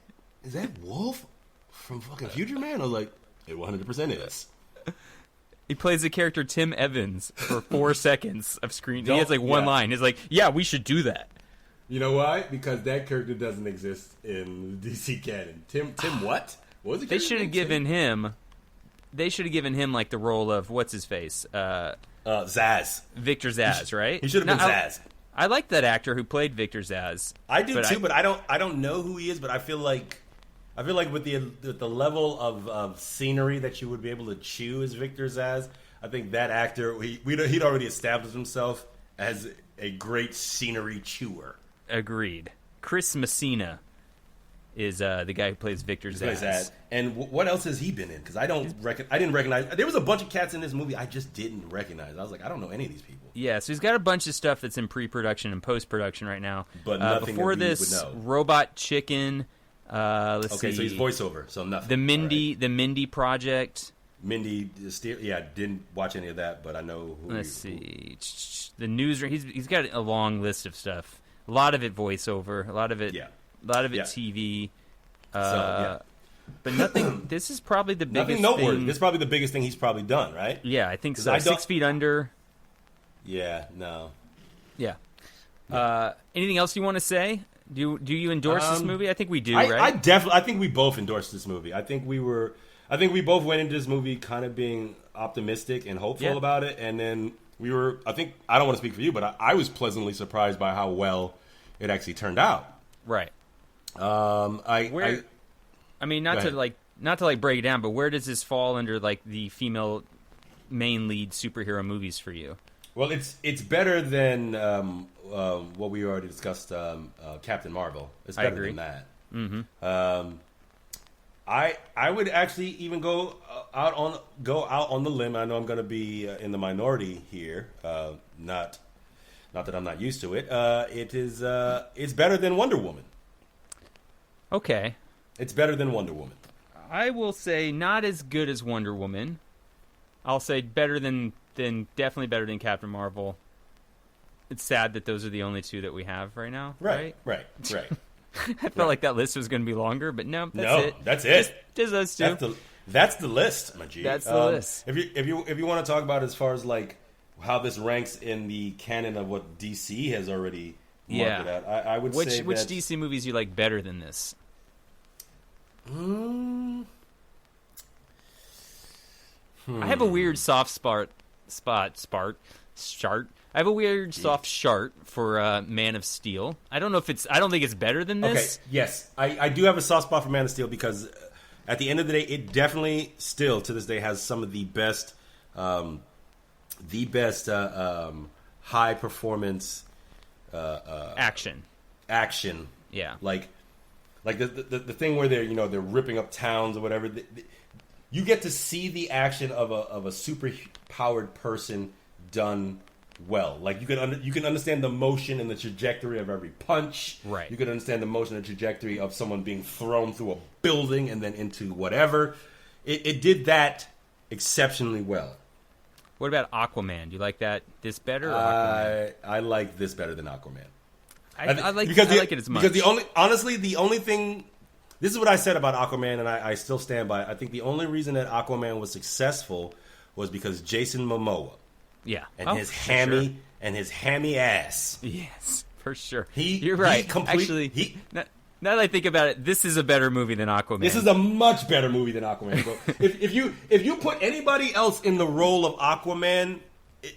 Wolf from fucking Future Man? I was like, it 100% is. He plays the character Tim Evans for 4 seconds of screen. He has one line. He's like, yeah, we should do that. You know why? Because that character doesn't exist in the DC canon. Tim what? What was the character? They should have given him the role of what's his face? Zaz. Victor Zaz, right? He should have been Zaz. I like that actor who played Victor Zaz. I do too, but I don't know who he is, but I feel like with the level of scenery that you would be able to chew as Victor Zaz, I think that actor he'd already established himself as a great scenery chewer. Agreed. Chris Messina is the guy who plays Victor Zaz. And what else has he been in? Because I didn't recognize. There was a bunch of cats in this movie I just didn't recognize. I was like, I don't know any of these people. Yeah, so he's got a bunch of stuff that's in pre-production and post-production right now. But nothing before that we this, would know. Robot Chicken. Let's see. Okay, so he's voiceover, so nothing. The Mindy Project. Mindy, didn't watch any of that, but I know who. Let's see. The newsroom. He's got a long list of stuff. A lot of it voiceover. A lot of it TV. But nothing. This is probably the biggest. Nothing noteworthy. thing. This is probably the biggest thing he's probably done, right? Yeah, I think so. 6 Feet Under. Yeah. No. Yeah. Anything else you want to say? Do you endorse this movie? I think we do, right? I think we both endorsed this movie. I think we both went into this movie kind of being optimistic and hopeful about it, and then we were. I don't want to speak for you, but I was pleasantly surprised by how well it actually turned out. Right. Not to break it down, but where does this fall under the female main lead superhero movies for you? Well, it's better than what we already discussed, Captain Marvel. It's better than that. Mm-hmm. I would actually even go out on the limb. I know I'm going to be in the minority here. Not that I'm not used to it. It's better than Wonder Woman. Okay. It's better than Wonder Woman. I will say not as good as Wonder Woman. I'll say definitely better than Captain Marvel. It's sad that those are the only two that we have right now. Right. I felt like that list was going to be longer, but no, that's it. Just those two. That's the list, my G. That's the list. If you want to talk about as far as how this ranks in the canon of what DC has already marked at, I would say which DC movies you like better than this? I have a weird soft spot. I have a weird soft shart for Man of Steel. I don't think it's better than this. Okay, yes. I do have a soft spot for Man of Steel because at the end of the day, it definitely still to this day has some of the best high performance action. Yeah. Like the thing where they're ripping up towns or whatever. You get to see the action of a super powered person done well. Like you can understand the motion and the trajectory of every punch. Right. You can understand the motion and trajectory of someone being thrown through a building and then into whatever. It did that exceptionally well. What about Aquaman? Do you like this better? Or Aquaman? I like this better than Aquaman. I like it as much. Because the only thing, this is what I said about Aquaman, and I still stand by it. I think the only reason that Aquaman was successful was because Jason Momoa. Yeah. And his hammy ass. Yes, for sure. You're right. Now that I think about it, this is a better movie than Aquaman. This is a much better movie than Aquaman, bro. if you put anybody else in the role of Aquaman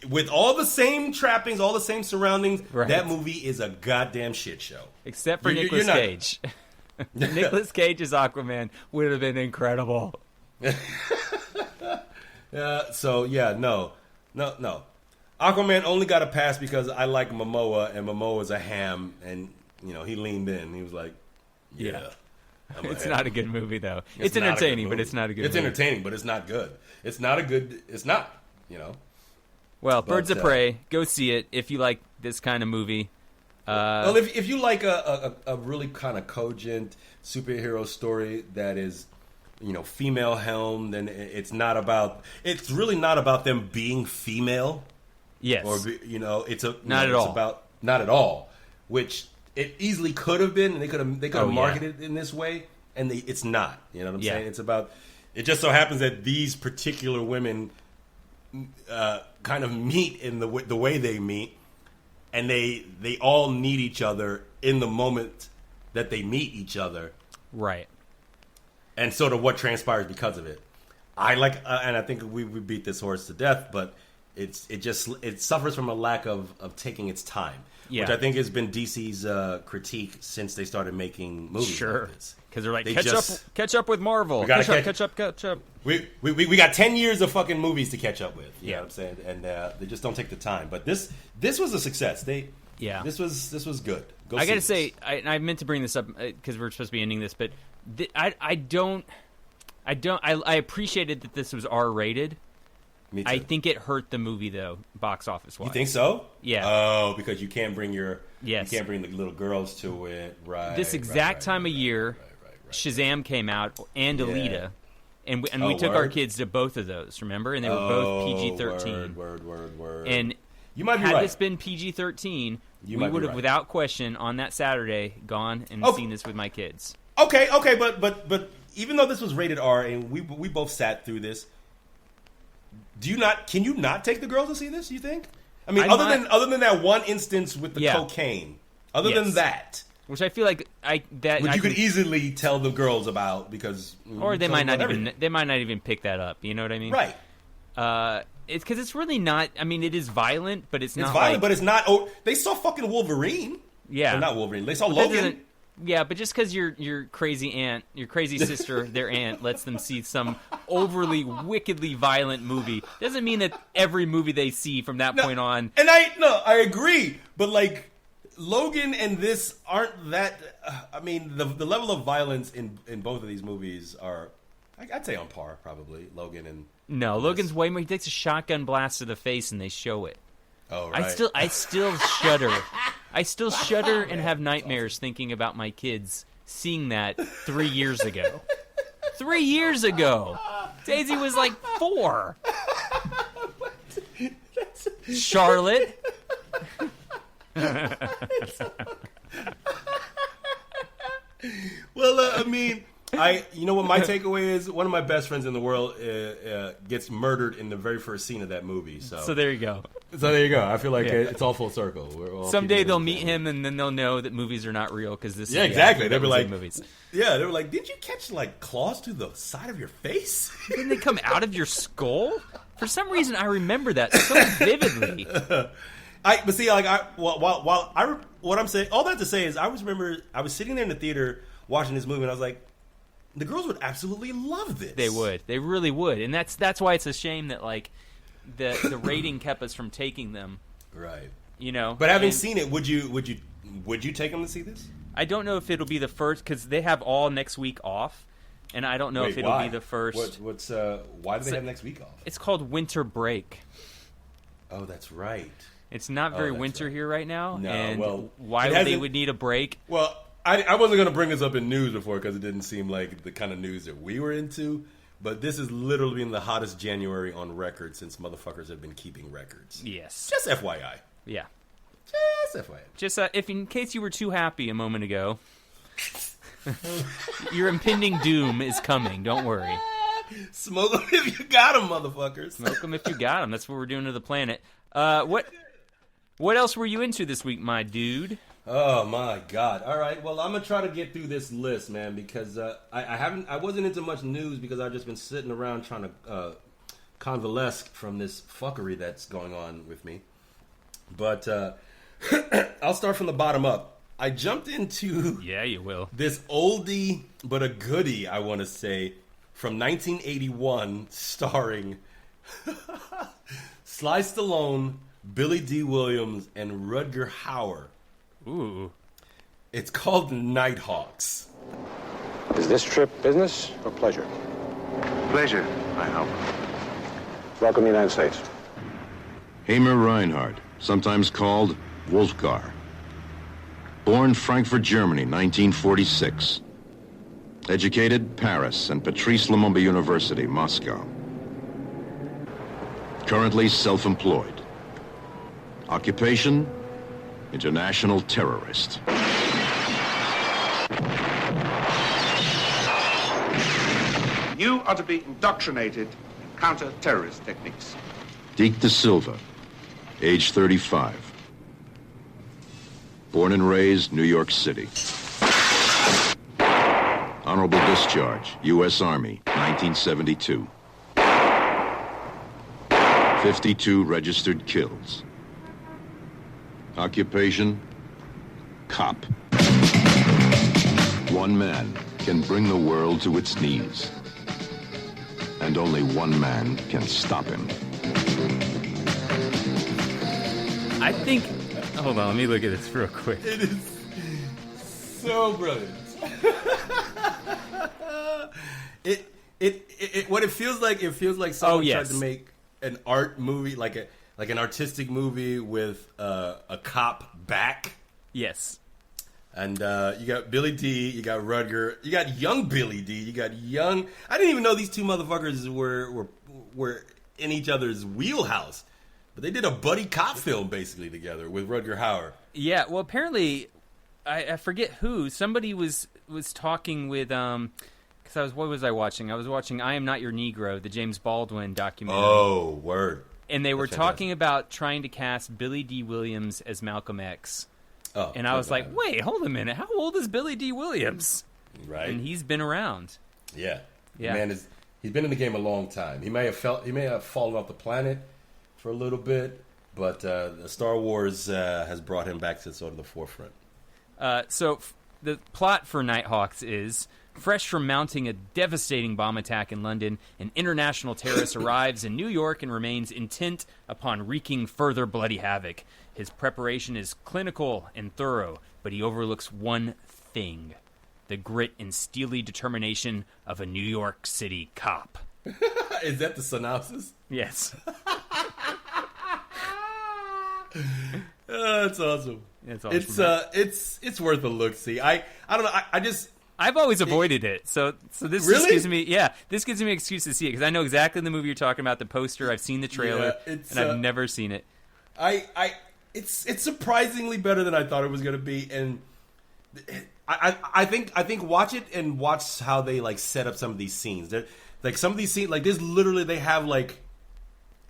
with all the same trappings, all the same surroundings, that movie is a goddamn shit show. Except for Nicolas Cage. Nicolas Cage's Aquaman would have been incredible. No. Aquaman only got a pass because I like Momoa, and Momoa's a ham, and he leaned in. He was like, "Yeah." It's not a good movie though. It's entertaining, but it's not a good. It's movie. entertaining, but it's not good. It's not a good. It's not. Well, Birds of Prey, go see it if you like this kind of movie. Well, if you like a really kind of cogent superhero story that is, female helmed, then it's really not about them being female. Yes. Or it's not at all. About not at all, which it easily could have been, and they could have marketed it in this way, and it's not. You know what I'm saying? It's about. It just so happens that these particular women kind of meet in the way they meet, and they all need each other in the moment that they meet each other, right? And sort of what transpires because of it. I like, and I think we beat this horse to death, but it suffers from a lack of taking its time, which I think has been DC's critique since they started making movies like this. Because they're like, catch up with Marvel. Catch up. We got 10 years of fucking movies to catch up with. You know what I'm saying? And they just don't take the time. But this was a success. This was good. I gotta say, I meant to bring this up because we're supposed to be ending this, but I appreciated that this was R-rated. Me too. I think it hurt the movie though, box office wise. You think so? Yeah. Oh, because you can't bring you can't bring the little girls to it, right? This exact time of year, Shazam came out and Alita, and we took our kids to both of those. Remember, and they were both PG-13. Word. And you might be had right. this been PG-13, we would have, without question, on that Saturday, gone and seen this with my kids. Okay, but even though this was rated R and we both sat through this. Can you not take the girls to see this? You think? I mean, other than that one instance with the cocaine, than that, which I feel like you could easily tell the girls about because, or they might not even pick that up. You know what I mean? Right. It's because it's really not. I mean, it is violent, but it's not. It's violent, but it's not. Oh, they saw fucking Wolverine. Yeah, or not Wolverine. They saw Logan. Yeah, but just because your crazy aunt, your crazy sister, their aunt lets them see some overly, wickedly violent movie doesn't mean that every movie they see from that point on. And I agree, but like Logan and this aren't that. I mean, the level of violence in both of these movies are, I'd say, on par probably. Logan and Logan's way more. He takes a shotgun blast to the face and they show it. Oh, right. I still shudder. I still shudder and have nightmares thinking about my kids seeing that 3 years ago. 3 years ago. Daisy was like 4. Charlotte. Well, I mean, you know what my takeaway is? One of my best friends in the world gets murdered in the very first scene of that movie. So there you go. I feel like it's all full circle. Someday they'll meet him, and then they'll know that movies are not real because this. Yeah, exactly. They'll be like, movies. Yeah, they were like, did you catch like claws through the side of your face? Didn't they come out of your skull? For some reason, I remember that so vividly. But see, like, what I'm saying, all that to say is, I was sitting there in the theater watching this movie, and I was like, the girls would absolutely love this. They would. They really would. And that's why it's a shame that like the rating kept us from taking them. Right. You know. But having seen it, would you take them to see this? I don't know if it'll be the first because they have all next week off, and I don't know if it'll be the first. Why do they have next week off? It's called winter break. Oh, that's right. It's not very winter right. here right now. No, and well, why they would need a break? Well, I wasn't going to bring this up in news before because it didn't seem like the kind of news that we were into. But this has literally been the hottest January on record since motherfuckers have been keeping records. Yes. Just FYI. Yeah. Just FYI. Just if in case you were too happy a moment ago, your impending doom is coming. Don't worry. Smoke them if you got them, motherfuckers. Smoke them if you got them. That's what we're doing to the planet. What else were you into this week, my dude? Oh my God! All right, well I'm gonna try to get through this list, man, because I wasn't into much news because I've just been sitting around trying to convalesce from this fuckery that's going on with me. But I'll start from the bottom up. I jumped into you will this oldie but a goodie, I want to say, from 1981, starring Sly Stallone, Billy D. Williams, and Rutger Hauer. Ooh. It's called Nighthawks. Is this trip business or pleasure? Pleasure, I hope. Welcome to the United States. Hamer Reinhardt, sometimes called Wolfgar. Born Frankfurt, Germany, 1946. Educated Paris and Patrice Lumumba University, Moscow. Currently self-employed. Occupation, international terrorist. You are to be indoctrinated in counter-terrorist techniques. Deke Da Silva, age 35. Born and raised New York City. Honorable discharge, U.S. Army, 1972. 52 registered kills. Occupation, cop. One man can bring the world to its knees. And only one man can stop him. I think... Hold on, let me look at this real quick. It is so brilliant. What it feels like someone tried to make an art movie, like an artistic movie with a cop back. Yes. And you got Billy D, you got Rutger, you got young Billy D, you got young... I didn't even know these two motherfuckers were in each other's wheelhouse. But they did a buddy cop film, basically, together with Rutger Hauer. Yeah, well, apparently, I forget who. Somebody was talking with... Because what was I watching? I was watching I Am Not Your Negro, the James Baldwin documentary. Oh, word. And they were talking about trying to cast Billy D. Williams as Malcolm X. Oh, and I was like, wait, hold a minute. How old is Billy D. Williams? Right. And he's been around. Yeah. Yeah. Man, he's been in the game a long time. He may have fallen off the planet for a little bit, but the Star Wars has brought him back to sort of the forefront. So the plot for Nighthawks is... Fresh from mounting a devastating bomb attack in London, an international terrorist arrives in New York and remains intent upon wreaking further bloody havoc. His preparation is clinical and thorough, but he overlooks one thing: the grit and steely determination of a New York City cop. Is that the synopsis? Yes. That's awesome. It's awesome. It's worth a look. See, I don't know. I've always avoided it, so this really? just gives me an excuse to see it because I know exactly the movie you're talking about, the poster. I've seen the trailer, and I've never seen it. It's surprisingly better than I thought it was going to be, and I think watch it and watch how they like set up some of these scenes. Like some of these scenes, like this, literally they have like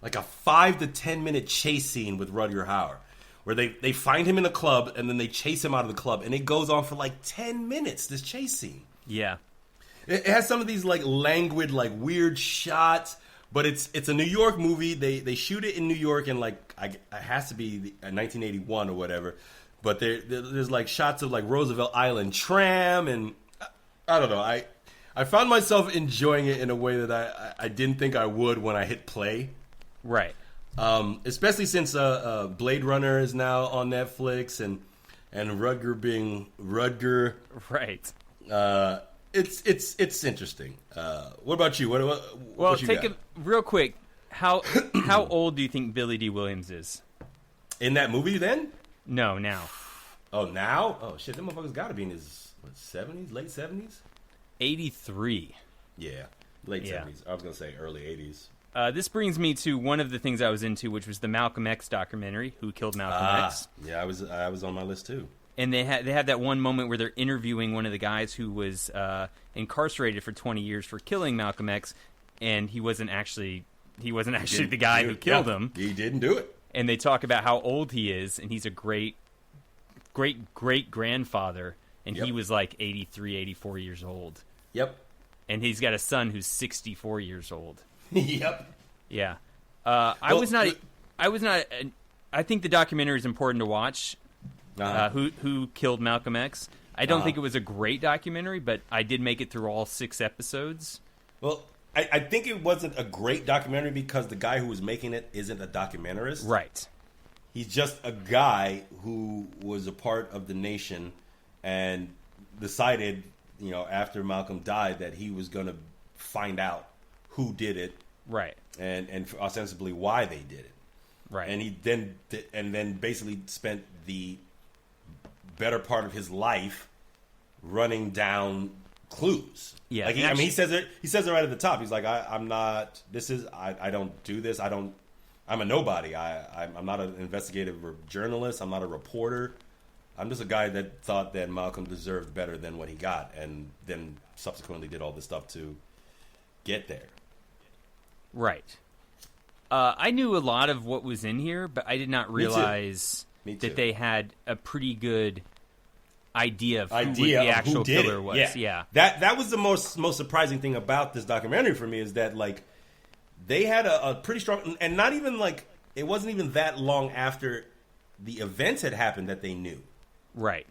a 5 to 10 minute chase scene with Rutger Hauer. Where they find him in a club and then they chase him out of the club, and it goes on for like 10 minutes. This chase scene, yeah, it has some of these like languid, like weird shots, but it's a New York movie. They shoot it in New York, and like it has to be 1981 or whatever. But there's like shots of like Roosevelt Island tram, and I don't know. I found myself enjoying it in a way that I didn't think I would when I hit play. Right. Especially since Blade Runner is now on Netflix, and Rutger being Rutger, right? It's interesting. What about you? What you take got? it real quick. How old do you think Billy D. Williams is? In that movie then? No, now. Oh, now? Oh, shit, them motherfuckers got to be in his, 70s? Late 70s? 83. Yeah, late 70s. I was going to say early 80s. This brings me to one of the things I was into, which was the Malcolm X documentary, Who Killed Malcolm X. Yeah, I was on my list too. And they had that one moment where they're interviewing one of the guys who was incarcerated for 20 years for killing Malcolm X, and he wasn't actually the guy who killed him. He didn't do it. And they talk about how old he is, and he's a great grandfather, and he was like 83, 84 years old. Yep. And he's got a son who's 64 years old. Yep. Yeah. I think the documentary is important to watch. Who Killed Malcolm X. I don't think it was a great documentary, but I did make it through all 6 episodes. Well, I think it wasn't a great documentary because the guy who was making it isn't a documentarist. Right. He's just a guy who was a part of the nation and decided, after Malcolm died, that he was going to find out who did it. Right. And ostensibly why they did it. Right. And he then basically spent the better part of his life running down clues. Yeah. Like he says it right at the top. He's like, I don't do this. I'm a nobody. I'm not an investigative journalist. I'm not a reporter. I'm just a guy that thought that Malcolm deserved better than what he got, and then subsequently did all this stuff to get there. Right. I knew a lot of what was in here, but I did not realize that they had a pretty good idea of who the actual killer was. Yeah. That was the most surprising thing about this documentary for me, is that like they had a pretty strong, and not even like it wasn't even that long after the events had happened that they knew. Right.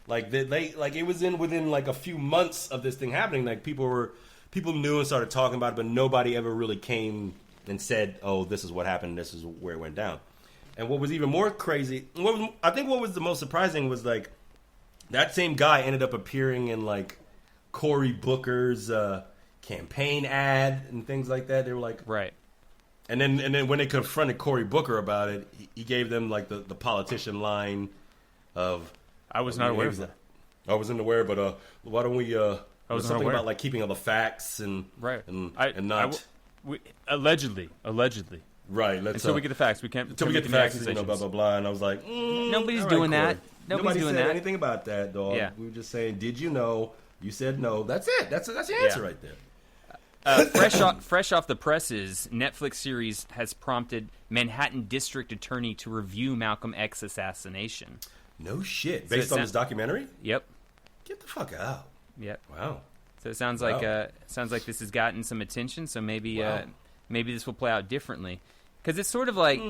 Like it was within like a few months of this thing happening. Like people knew and started talking about it, but nobody ever really came and said, "Oh, this is what happened. This is where it went down." And what was even more crazy, I think what was the most surprising was like that same guy ended up appearing in like Cory Booker's campaign ad and things like that. They were like, right. And then when they confronted Cory Booker about it, he gave them like the politician line of, "I was not aware of that. I wasn't aware, but why don't we? I was something aware. about like keeping all the facts and right and not allegedly. Right. Until we get the facts, we can't. Until we get the facts, blah blah blah. And I was like, nobody's doing that. Nobody's doing said that. anything about that, dog. Yeah. We were just saying, did you know? You said no. That's it. That's the answer right there. Fresh off the presses, Netflix series has prompted Manhattan District Attorney to review Malcolm X assassination. No shit. Based on this documentary? Yep. Get the fuck out. Yep. Wow. So it sounds like this has gotten some attention. So maybe this will play out differently, because it's sort of like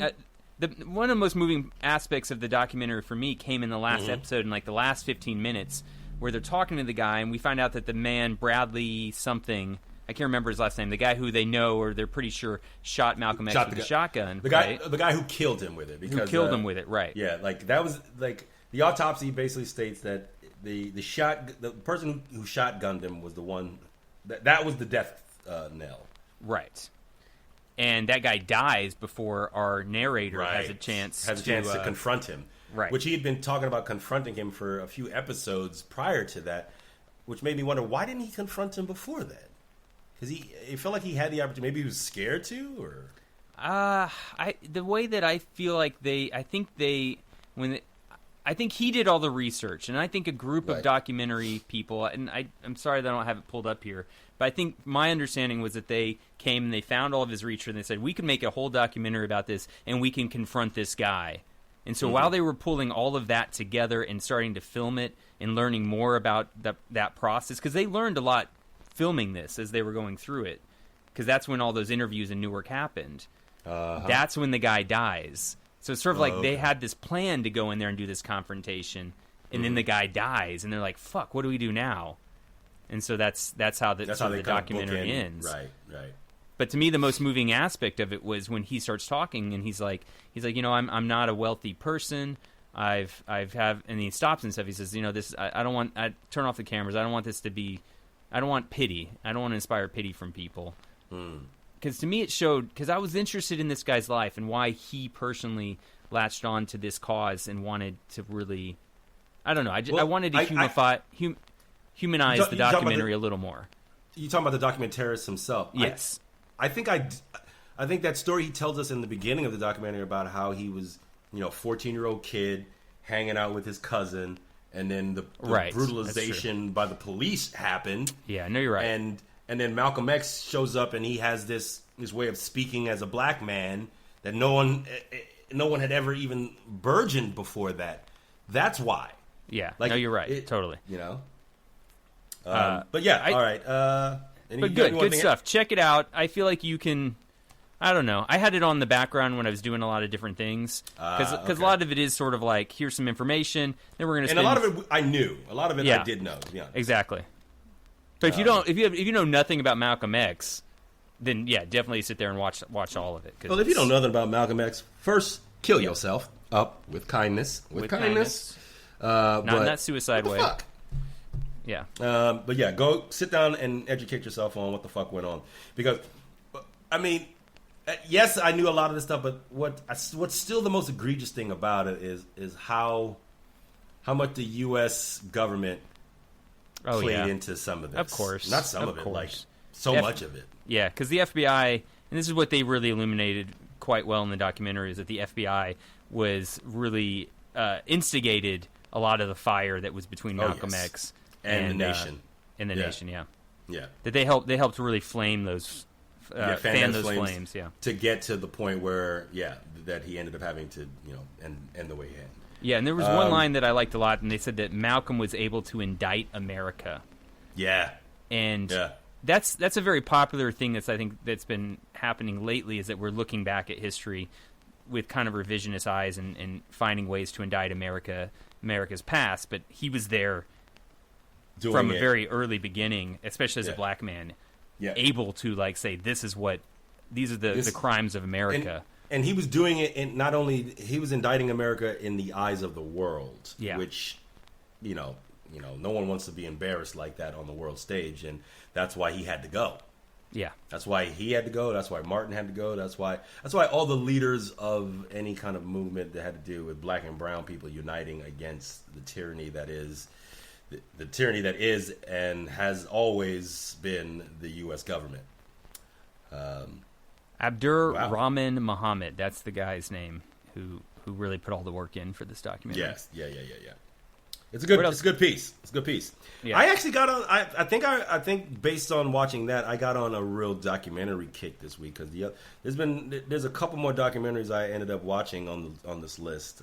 one of the most moving aspects of the documentary for me came in the last episode, in like the last 15 minutes, where they're talking to the guy, and we find out that the man Bradley something, I can't remember his last name, the guy who they know or they're pretty sure shot Malcolm X with a shotgun. The guy who killed him with it. Because, who killed him with it, right? Yeah, like that was like the autopsy basically states that the person who shotgunned him was the one that was the death knell. Right. And that guy dies before our narrator has a chance to confront him. Right. Which he had been talking about confronting him for a few episodes prior to that, which made me wonder, why didn't he confront him before that? Because it felt like he had the opportunity. Maybe he was scared to, or the way that I feel like I think he did all the research, and I think a group of documentary people, and I'm sorry that I don't have it pulled up here, but I think my understanding was that they came and they found all of his research and they said, we can make a whole documentary about this and we can confront this guy. And so while they were pulling all of that together and starting to film it and learning more about that process, because they learned a lot filming this as they were going through it, because that's when all those interviews in Newark happened. That's when the guy dies. So it's sort of like they had this plan to go in there and do this confrontation, and then the guy dies, and they're like, "Fuck, what do we do now?" And so that's how the documentary ends. Right. But to me, the most moving aspect of it was when he starts talking, and he's like, I'm not a wealthy person. And he stops and stuff. He says, I don't want. I turn off the cameras. I don't want this to be. I don't want pity. I don't want to inspire pity from people. Because to me it showed, because I was interested in this guy's life and why he personally latched on to this cause and wanted to really, I don't know. I wanted to humanize the documentary a little more. You talking about the documentarist himself? Yes. I think that story he tells us in the beginning of the documentary about how he was, 14-year-old kid hanging out with his cousin, and then the brutalization by the police happened. Yeah, no, you're right. And then Malcolm X shows up, and he has this way of speaking as a black man that no one had ever even burgeoned before that. That's why. Yeah, no, you're right. Totally. But yeah, all right. But good stuff. Check it out. I feel like you can. I don't know. I had it on the background when I was doing a lot of different things because a lot of it is sort of like, here's some information. Then we're going to spend... And a lot of it I knew. A lot of it I did know. To be honest. Exactly. But if you know nothing about Malcolm X, then definitely sit there and watch all of it. Well, if you know nothing about Malcolm X, first kill yourself up with kindness. With kindness. Not in that suicide way. Fuck? Yeah. But yeah, go sit down and educate yourself on what the fuck went on. Because, I mean, yes, I knew a lot of this stuff, but what's still the most egregious thing about it is how much the U.S. government played into some of this. Of course. Not some of it, like so much of it. Yeah, because the FBI, and this is what they really illuminated quite well in the documentary, is that the FBI was really instigated a lot of the fire that was between Malcolm X and the nation. And the nation, yeah. Yeah. That they helped really flame those, fan those flames, to get to the point where, that he ended up having to, end the way he had. Yeah, and there was one line that I liked a lot, and they said that Malcolm was able to indict America. Yeah. And that's a very popular thing that's been happening lately, is that we're looking back at history with kind of revisionist eyes and finding ways to indict America's past. But he was there from a very early beginning, especially as a black man, able to say, these are the crimes of America. And he was doing it in he was indicting America in the eyes of the world, which, no one wants to be embarrassed like that on the world stage, and that's why he had to go. Yeah, that's why he had to go. That's why Martin had to go. That's why all the leaders of any kind of movement that had to do with black and brown people uniting against the tyranny that is and has always been the U.S. government. Abdur Rahman Muhammad, that's the guy's name who really put all the work in for this documentary. Yes, yeah. It's a good piece. Yeah. I actually got on. I think based on watching that, I got on a real documentary kick this week because there's a couple more documentaries I ended up watching on this list.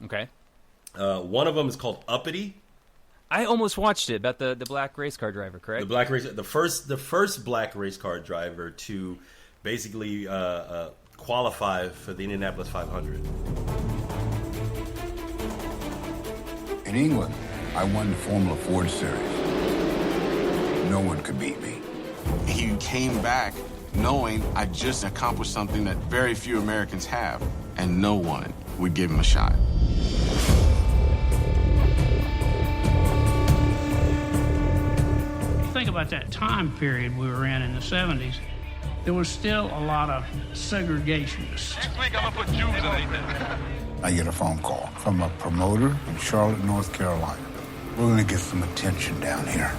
Okay. One of them is called Uppity. I almost watched it about the black race car driver. Correct. The first black race car driver to basically qualify for the Indianapolis 500. In England, I won the Formula Ford Series. No one could beat me. He came back knowing I just accomplished something that very few Americans have, and no one would give him a shot. Think about that time period we were in the 70s. There was still a lot of segregationists. Next week, I'm gonna put Jews in anything. I get a phone call from a promoter in Charlotte, North Carolina. We're going to get some attention down here,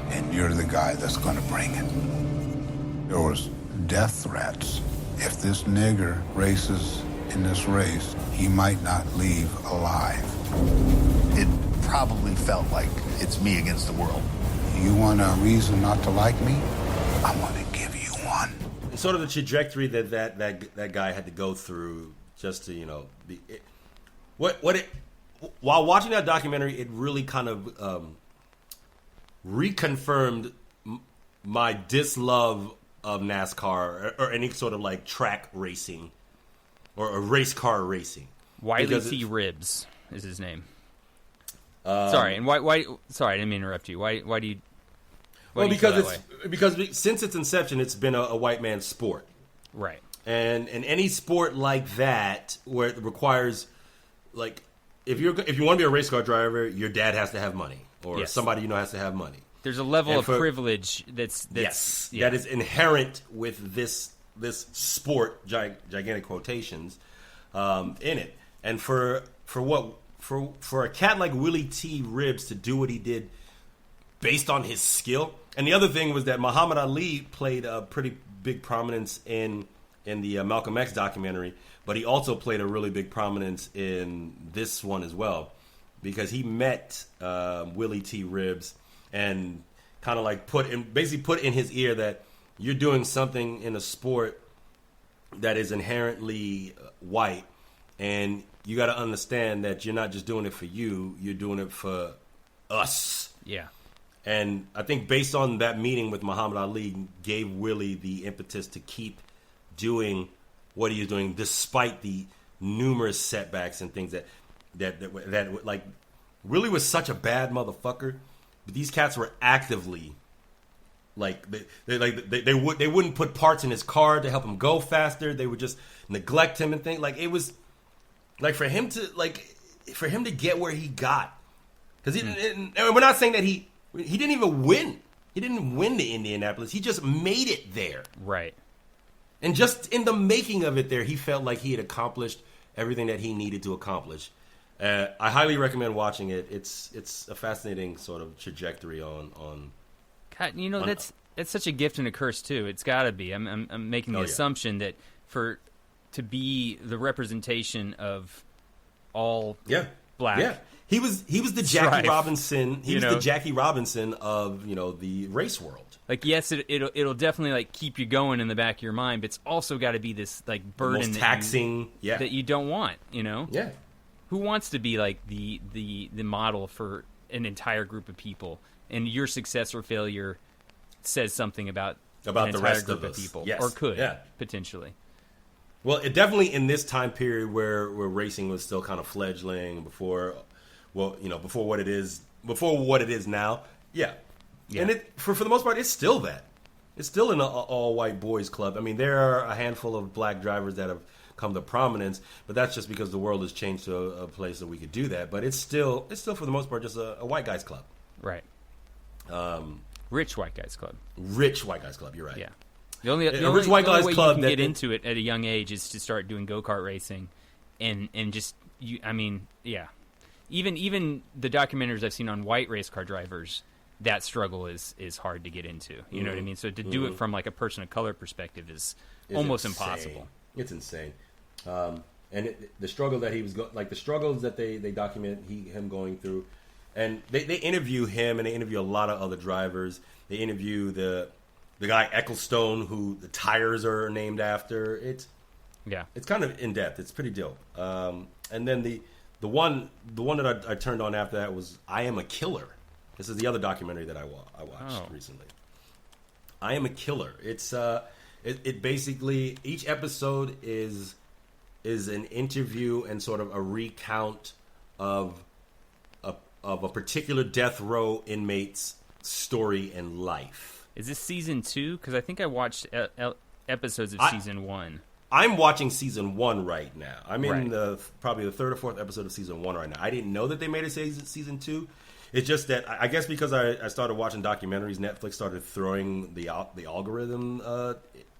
and you're the guy that's going to bring it. There was death threats. If this nigger races in this race, he might not leave alive. It probably felt like it's me against the world. You want a reason not to like me? I want to give you one. Sort of the trajectory that guy had to go through just to, while watching that documentary, it really kind of reconfirmed my dislove of NASCAR or any sort of track racing or race car racing. Wiley T. Ribbs is his name. Sorry, and why? Sorry, I didn't mean to interrupt you. Why do you? Because since its inception, it's been a white man's sport, right? And any sport like that where it requires, if you want to be a race car driver, your dad has to have money, or somebody has to have money. There's a level of privilege that is inherent with this sport, gigantic quotations, in it. And for a cat like Willie T. Ribbs to do what he did based on his skill. And the other thing was that Muhammad Ali played a pretty big prominence in the Malcolm X documentary, but he also played a really big prominence in this one as well, because he met Willie T. Ribbs and kind of like basically put in his ear that you're doing something in a sport that is inherently white, and you got to understand that you're not just doing it for you, you're doing it for us. Yeah. And I think based on that meeting with Muhammad Ali gave Willie the impetus to keep doing what he was doing despite the numerous setbacks and things that like Willie was such a bad motherfucker, but these cats were actively like they wouldn't put parts in his car to help him go faster. They would just neglect him and things. Like it was like for him to get where he got, because we're not saying that he didn't even win. He didn't win the Indianapolis. He just made it there. Right. And just in the making of it there, he felt like he had accomplished everything that he needed to accomplish. I highly recommend watching it. It's a fascinating sort of trajectory on. God, you know, that's such a gift and a curse too. It's got to be. I'm making the assumption that to be the representation of all black. Yeah. He was the Jackie Robinson. He was the Jackie Robinson of the race world. Like, yes, it'll definitely like keep you going in the back of your mind, but it's also got to be this like burden, most taxing, that you don't want. Yeah. Who wants to be like the model for an entire group of people, and your success or failure says something about an the entire rest group of of us. people, Yes. or could Yeah. potentially. Well, it definitely in this time period where racing was still kind of fledgling before what it is now. Yeah. And for the most part, it's still that. It's still an all-white boys club. I mean, there are a handful of black drivers that have come to prominence, but that's just because the world has changed to a place that we could do that. But it's still for the most part just a white guys club. Right. Rich white guys club. Rich white guys club. You're right. Yeah. The only rich white guys way club you can that get into it at a young age is to start doing go-kart racing, and just even the documentaries I've seen on white race car drivers, that struggle is hard to get into. You know what I mean? So to do it from like a person of color perspective is almost insane. impossible. It's insane. And the struggle that he was the struggles that they document him going through, and they interview him, and they interview a lot of other drivers. They interview the guy Ecclestone, who the tires are named after. It's kind of in depth. It's pretty dope. And then the one that I turned on after that was I Am a Killer. This is the other documentary that I watched recently. I Am a Killer. It's it basically, each episode is an interview and sort of a recount of a particular death row inmate's story and life. Is this season 2? Because I think I watched episodes of season 1. I'm watching season 1 right now. I'm in probably the third or fourth episode of season 1 right now. I didn't know that they made a season 2. It's just that I guess because I started watching documentaries, Netflix started throwing the algorithm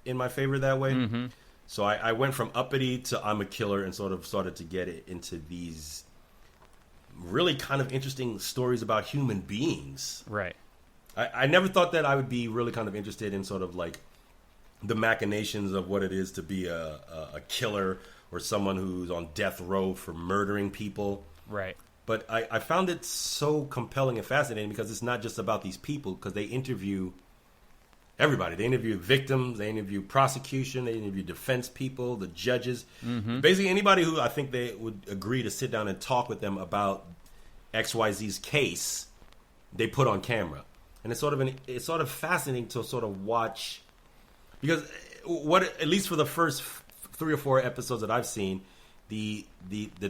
in my favor that way. Mm-hmm. So I went from uppity to I'm a Killer and sort of started to get it into these really kind of interesting stories about human beings. Right. I never thought that I would be really kind of interested in sort of like the machinations of what it is to be a killer or someone who's on death row for murdering people. Right. But I found it so compelling and fascinating because it's not just about these people, because they interview everybody. They interview victims, they interview prosecution, they interview defense people, the judges. Mm-hmm. Basically anybody who I think they would agree to sit down and talk with them about XYZ's case, they put on camera. And it's sort of fascinating to sort of watch, because at least for the first 3 or 4 episodes that I've seen, the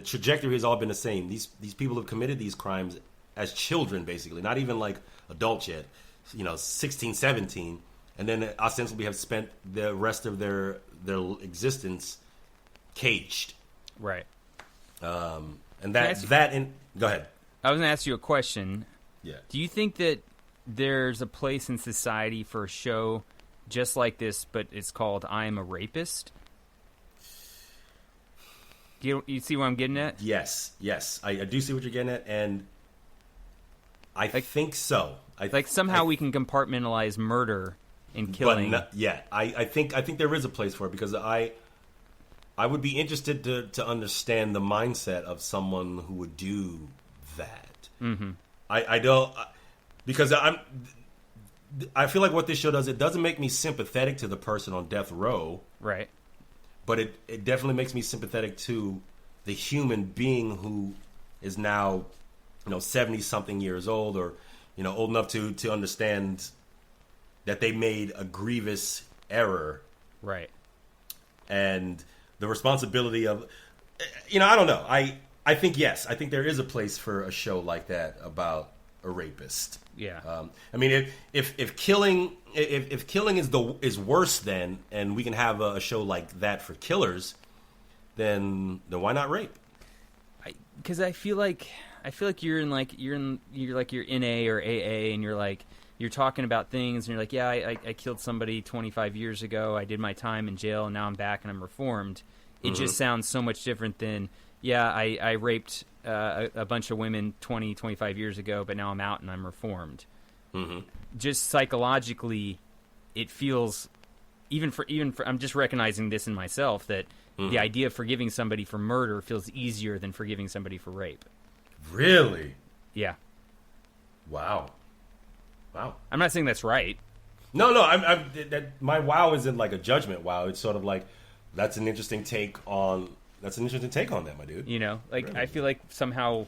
trajectory has all been the same. These people have committed these crimes as children, basically, not even like adults yet, 16, 17, and then ostensibly have spent the rest of their existence caged. Right. And go ahead. I was going to ask you a question. Yeah. Do you think that there's a place in society for a show just like this, but it's called I Am a Rapist? You see what I'm getting at? Yes. I do see what you're getting at, and I think so. Somehow we can compartmentalize murder and killing. I think there is a place for it, because I would be interested to understand the mindset of someone who would do that. Mm-hmm. I don't, because I feel like what this show does, it doesn't make me sympathetic to the person on death row. Right. But it definitely makes me sympathetic to the human being who is now, 70-something years old, or, old enough to understand that they made a grievous error. Right. And the responsibility of, I don't know. I think, yes, I think there is a place for a show like that about a rapist. Yeah. I mean, if killing is worse then, and we can have a show like that for killers, then why not rape? Because I feel like you're in NA or AA, and you're talking about things, and you're like, yeah, I killed somebody 25 years ago. I did my time in jail, and now I'm back and I'm reformed. It just sounds so much different than, yeah, I raped a bunch of women 20, 25 years ago, but now I'm out and I'm reformed. Mm-hmm. Just psychologically, it feels, even for I'm just recognizing this in myself, that the idea of forgiving somebody for murder feels easier than forgiving somebody for rape. Really? Yeah. Wow. I'm not saying that's right. No. My wow isn't like a judgment wow. It's sort of like, that's an interesting take on that, my dude. Really? I feel like somehow,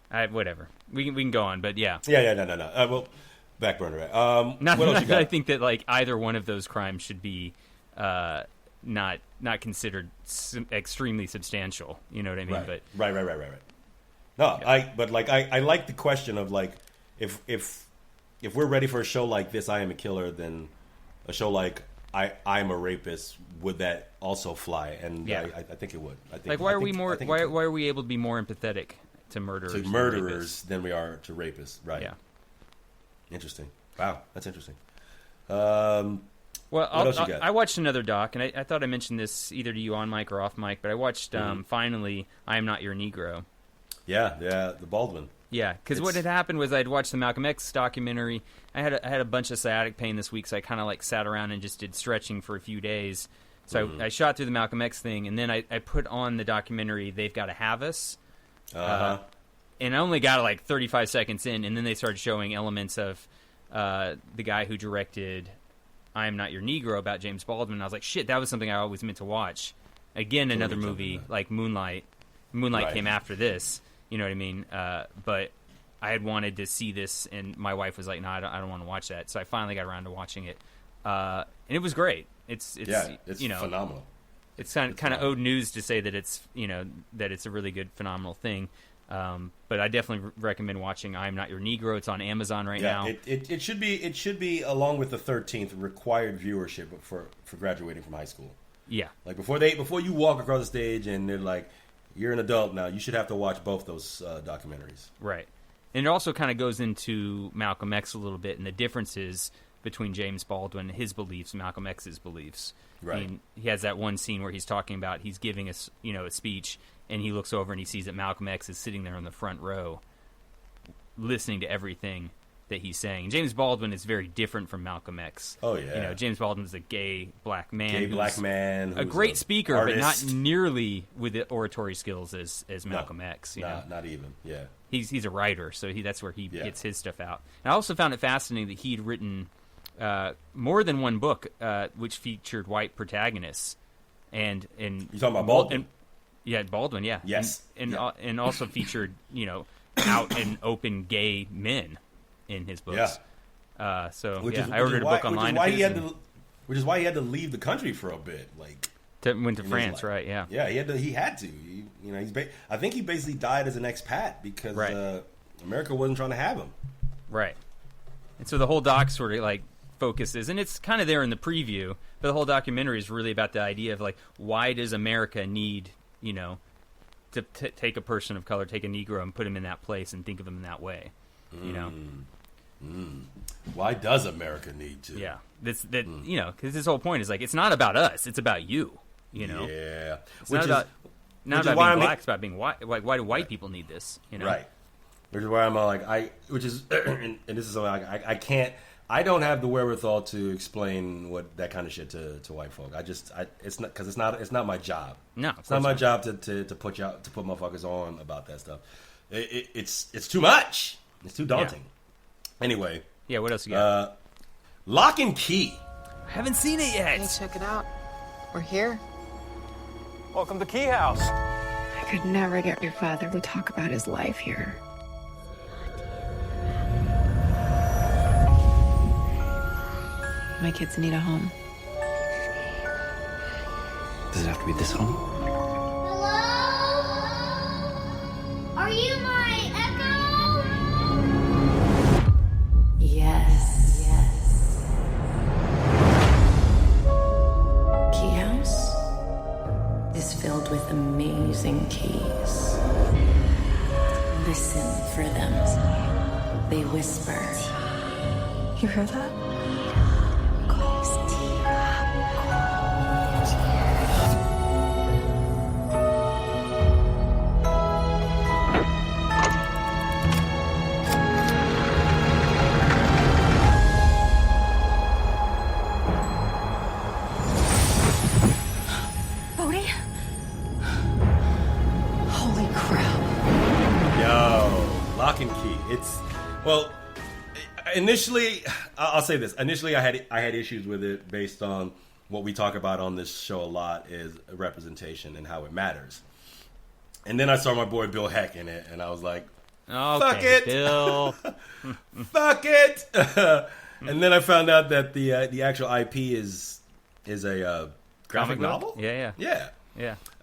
whatever. We can go on, but yeah. Yeah, no. Well, back burner. What else you got? I think that either one of those crimes should be not considered extremely substantial. You know what I mean? Right. But Right. No, yeah. I like the question of if we're ready for a show like this, I Am a Killer, then a show like I'm a Rapist, would that also fly? And yeah. I think it would. Why are we able to be more empathetic to murderers than we are to rapists? Right. Yeah. Interesting. Wow, that's interesting. Well, what else you got? I watched another doc, and I thought I mentioned this either to you on mic or off mic, but I watched finally I Am Not Your Negro. Yeah, the Baldwin. Yeah, because what had happened was I'd watched the Malcolm X documentary. I had a bunch of sciatic pain this week, so I kind of sat around and just did stretching for a few days. So I shot through the Malcolm X thing, and then I put on the documentary They've Gotta Have Us. And I only got 35 seconds in, and then they started showing elements of the guy who directed I Am Not Your Negro about James Baldwin. And I was like, shit, that was something I always meant to watch. Again, another movie like Moonlight. Moonlight came after this. You know what I mean? But I had wanted to see this, and my wife was like, no, I don't want to watch that. So I finally got around to watching it. And it was great. It's phenomenal. It's kind of owed news to say that it's a really good, phenomenal thing. But I definitely recommend watching I Am Not Your Negro. It's on Amazon right now. It should be along with the 13th required viewership for graduating from high school. Yeah. Before you walk across the stage and they're like, you're an adult now, you should have to watch both those documentaries. Right. And it also kind of goes into Malcolm X a little bit and the differences between James Baldwin, his beliefs, and Malcolm X's beliefs. Right. I mean, he has that one scene where he's talking about, he's giving us, a speech, and he looks over and he sees that Malcolm X is sitting there on the front row listening to everything that he's saying. James Baldwin is very different from Malcolm X. Oh, yeah. James Baldwin's a gay black man. A great speaker, artist. but not nearly with the oratory skills as Malcolm X. Not even, yeah. He's a writer, so that's where he gets his stuff out. And I also found it fascinating that he'd written more than one book which featured white protagonists. And you're talking about Baldwin? Baldwin, yeah. Yes. And also featured, out and open gay men in his books. Yeah. I ordered a book online. Which is why he had to leave the country for a bit. Went to France, right? Yeah. Yeah, he had to. I think he basically died as an expat because America wasn't trying to have him. Right. And so the whole doc sort of focuses, and it's kind of there in the preview, but the whole documentary is really about the idea of why does America need, to take a person of color, take a Negro, and put him in that place and think of him in that way, Why does America need to? Yeah, because his whole point is it's not about us, it's about you. Yeah, Not about being black, it's about being white. Like, why do white people need this? You know? Right. Which is why I'm all like, which is, and this is something I can't, I don't have the wherewithal to explain what that kind of shit to white folk. It's not, because it's not my job. No, it's not my job to put motherfuckers on about that stuff. It's too much. It's too daunting. Yeah. Anyway. Yeah. What else you got? Lock and Key. I haven't seen it yet. Hey, check it out. We're here. Welcome to Key House. I could never get your father to talk about his life here. My kids need a home. Does it have to be this home? Hello? Are you my echo? Yes. Key House is filled with amazing keys. Listen for them. They whisper. You hear that? Initially, I'll say this. Initially, I had issues with it based on what we talk about on this show a lot is representation and how it matters. And then I saw my boy Bill Heck in it, and I was like, "Fuck it, Bill, fuck it." And then I found out that the actual IP is a graphic novel. Yeah.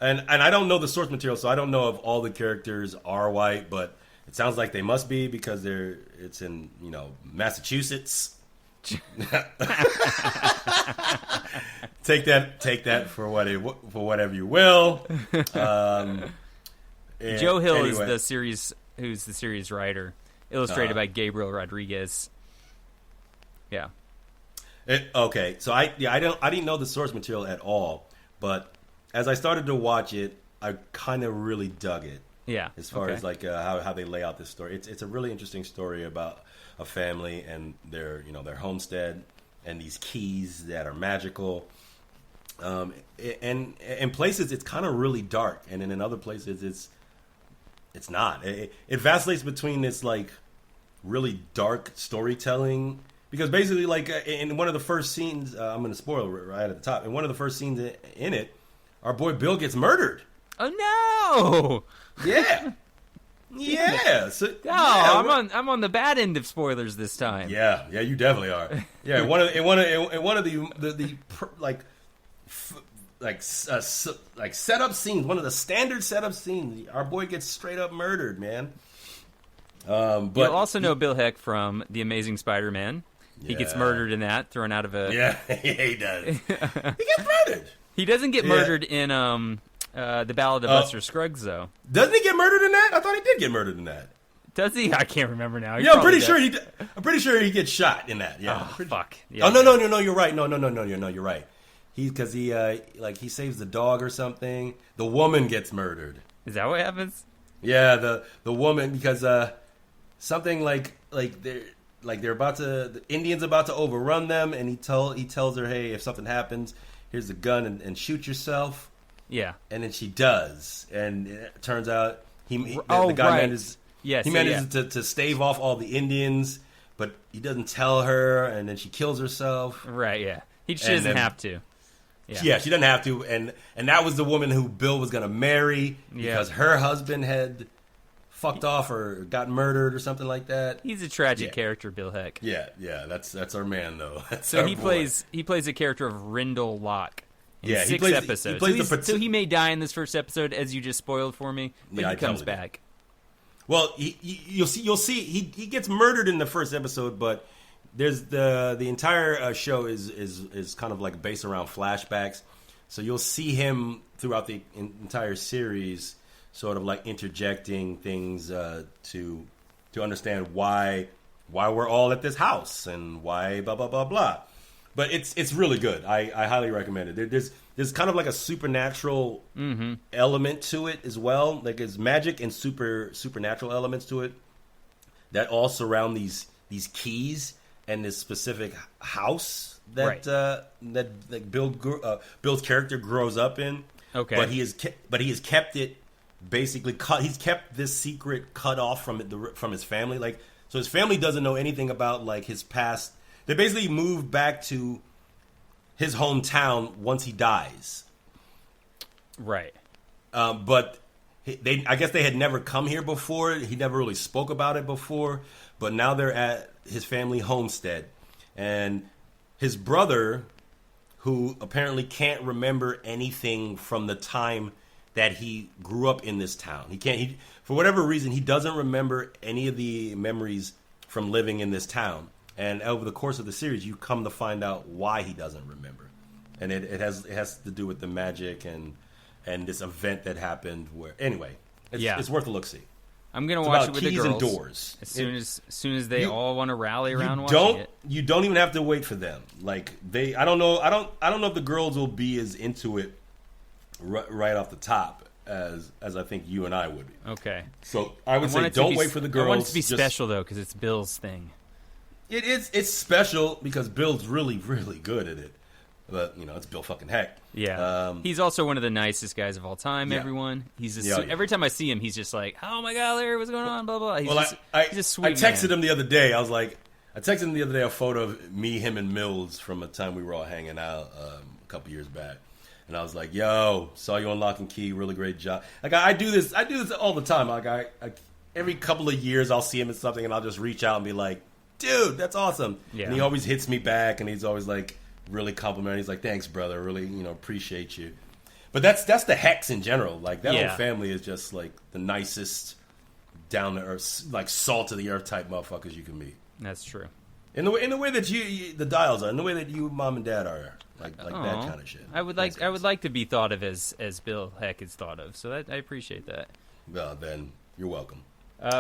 And I don't know the source material, so I don't know if all the characters are white, but it sounds like they must be because it's in, Massachusetts. Take that for whatever you will. Joe Hill is who's the series writer, illustrated by Gabriel Rodriguez. Yeah. Okay, so I didn't know the source material at all, but as I started to watch it, I kind of really dug it. Yeah. As far as like how they lay out this story, it's a really interesting story about a family and their homestead and these keys that are magical. And in places it's kind of really dark, and then in other places it's not. It vacillates between this like really dark storytelling, because basically like in one of the first scenes, I'm going to spoil it right at the top. In one of the first scenes in it, our boy Bill gets murdered. Oh no! Yeah. Yeah. So, I'm on the bad end of spoilers this time. Yeah, you definitely are. Yeah, one of the setup scenes, one of the standard setup scenes, our boy gets straight up murdered, man. But you'll also know Bill Heck from The Amazing Spider-Man. He gets murdered in that, thrown out of a. Yeah, he does. He gets murdered. He doesn't get murdered in The Ballad of Buster Scruggs, though. Doesn't he get murdered in that? I thought he did get murdered in that. Does he? I can't remember now. I'm pretty sure he gets shot in that. Yeah. Oh, fuck. Yeah, no, you're right. No, you're right. He saves the dog or something. The woman gets murdered. Is that what happens? Yeah, the woman, because something like they're about to, the Indians about to overrun them, and he tells her, hey, if something happens, here's a gun and shoot yourself. Yeah. And then she does, and it turns out the guy manages. Yes, he manages to stave off all the Indians, but he doesn't tell her, and then she kills herself. Right. Yeah. She doesn't have to. Yeah, she doesn't have to, and that was the woman who Bill was going to marry because her husband had fucked off or got murdered or something like that. He's a tragic character, Bill Heck. Yeah, that's our man though. So he plays a character of Rindle Locke. In 6 episodes. So he may die in this first episode, as you just spoiled for me, but he comes back. Well, you'll see. He gets murdered in the first episode, but there's the entire show is kind of like based around flashbacks. So you'll see him throughout the entire series, sort of like interjecting things to understand why we're all at this house and why blah blah blah blah. But it's really good. I highly recommend it. There's kind of like a supernatural element to it as well. Like there's magic and supernatural elements to it that all surround these keys and this specific house that Bill's character grows up in. Okay, but he has kept it basically cut. He's kept this secret cut off from his family. Like so, his family doesn't know anything about like his past. They basically moved back to his hometown once he dies. Right. But I guess they had never come here before. He never really spoke about it before. But now they're at his family homestead. And his brother, who apparently can't remember anything from the time that he grew up in this town. For whatever reason, he doesn't remember any of the memories from living in this town. And over the course of the series, you come to find out why he doesn't remember, and it has to do with the magic and this event that happened. Where anyway, it's worth a look. See, I'm gonna watch it with the girls. And doors. As soon as they all want to rally around watching it. You don't even have to wait for them. Like I don't know if the girls will be as into it right off the top as I think you and I would be. Okay, so I would say don't wait for the girls. I want it to be special though because it's Bill's thing. It's special because Bill's really, really good at it. But, it's Bill fucking Heck. Yeah. He's also one of the nicest guys of all time, everyone. He's every time I see him, he's just like, oh my God, Larry, what's going on? Blah, blah. He's just sweet. I texted him the other day. A photo of me, him, and Mills from a time we were all hanging out a couple years back. And I was like, yo, saw you on Lock and Key, really great job. Like, I do this all the time. Like, I every couple of years, I'll see him in something, and I'll just reach out and be like, dude, that's awesome. Yeah. And he always hits me back, and he's always like really complimentary. He's like, thanks, brother. Really, appreciate you. But that's the Hex in general. Like that whole family is just like the nicest, down to earth, like salt of the earth type motherfuckers you can meet. That's true. In the way that you the Dials are, in the way that you, mom and dad are, like that kind of shit. I would like to be thought of as Bill Heck is thought of. So I appreciate that. Well, then you're welcome.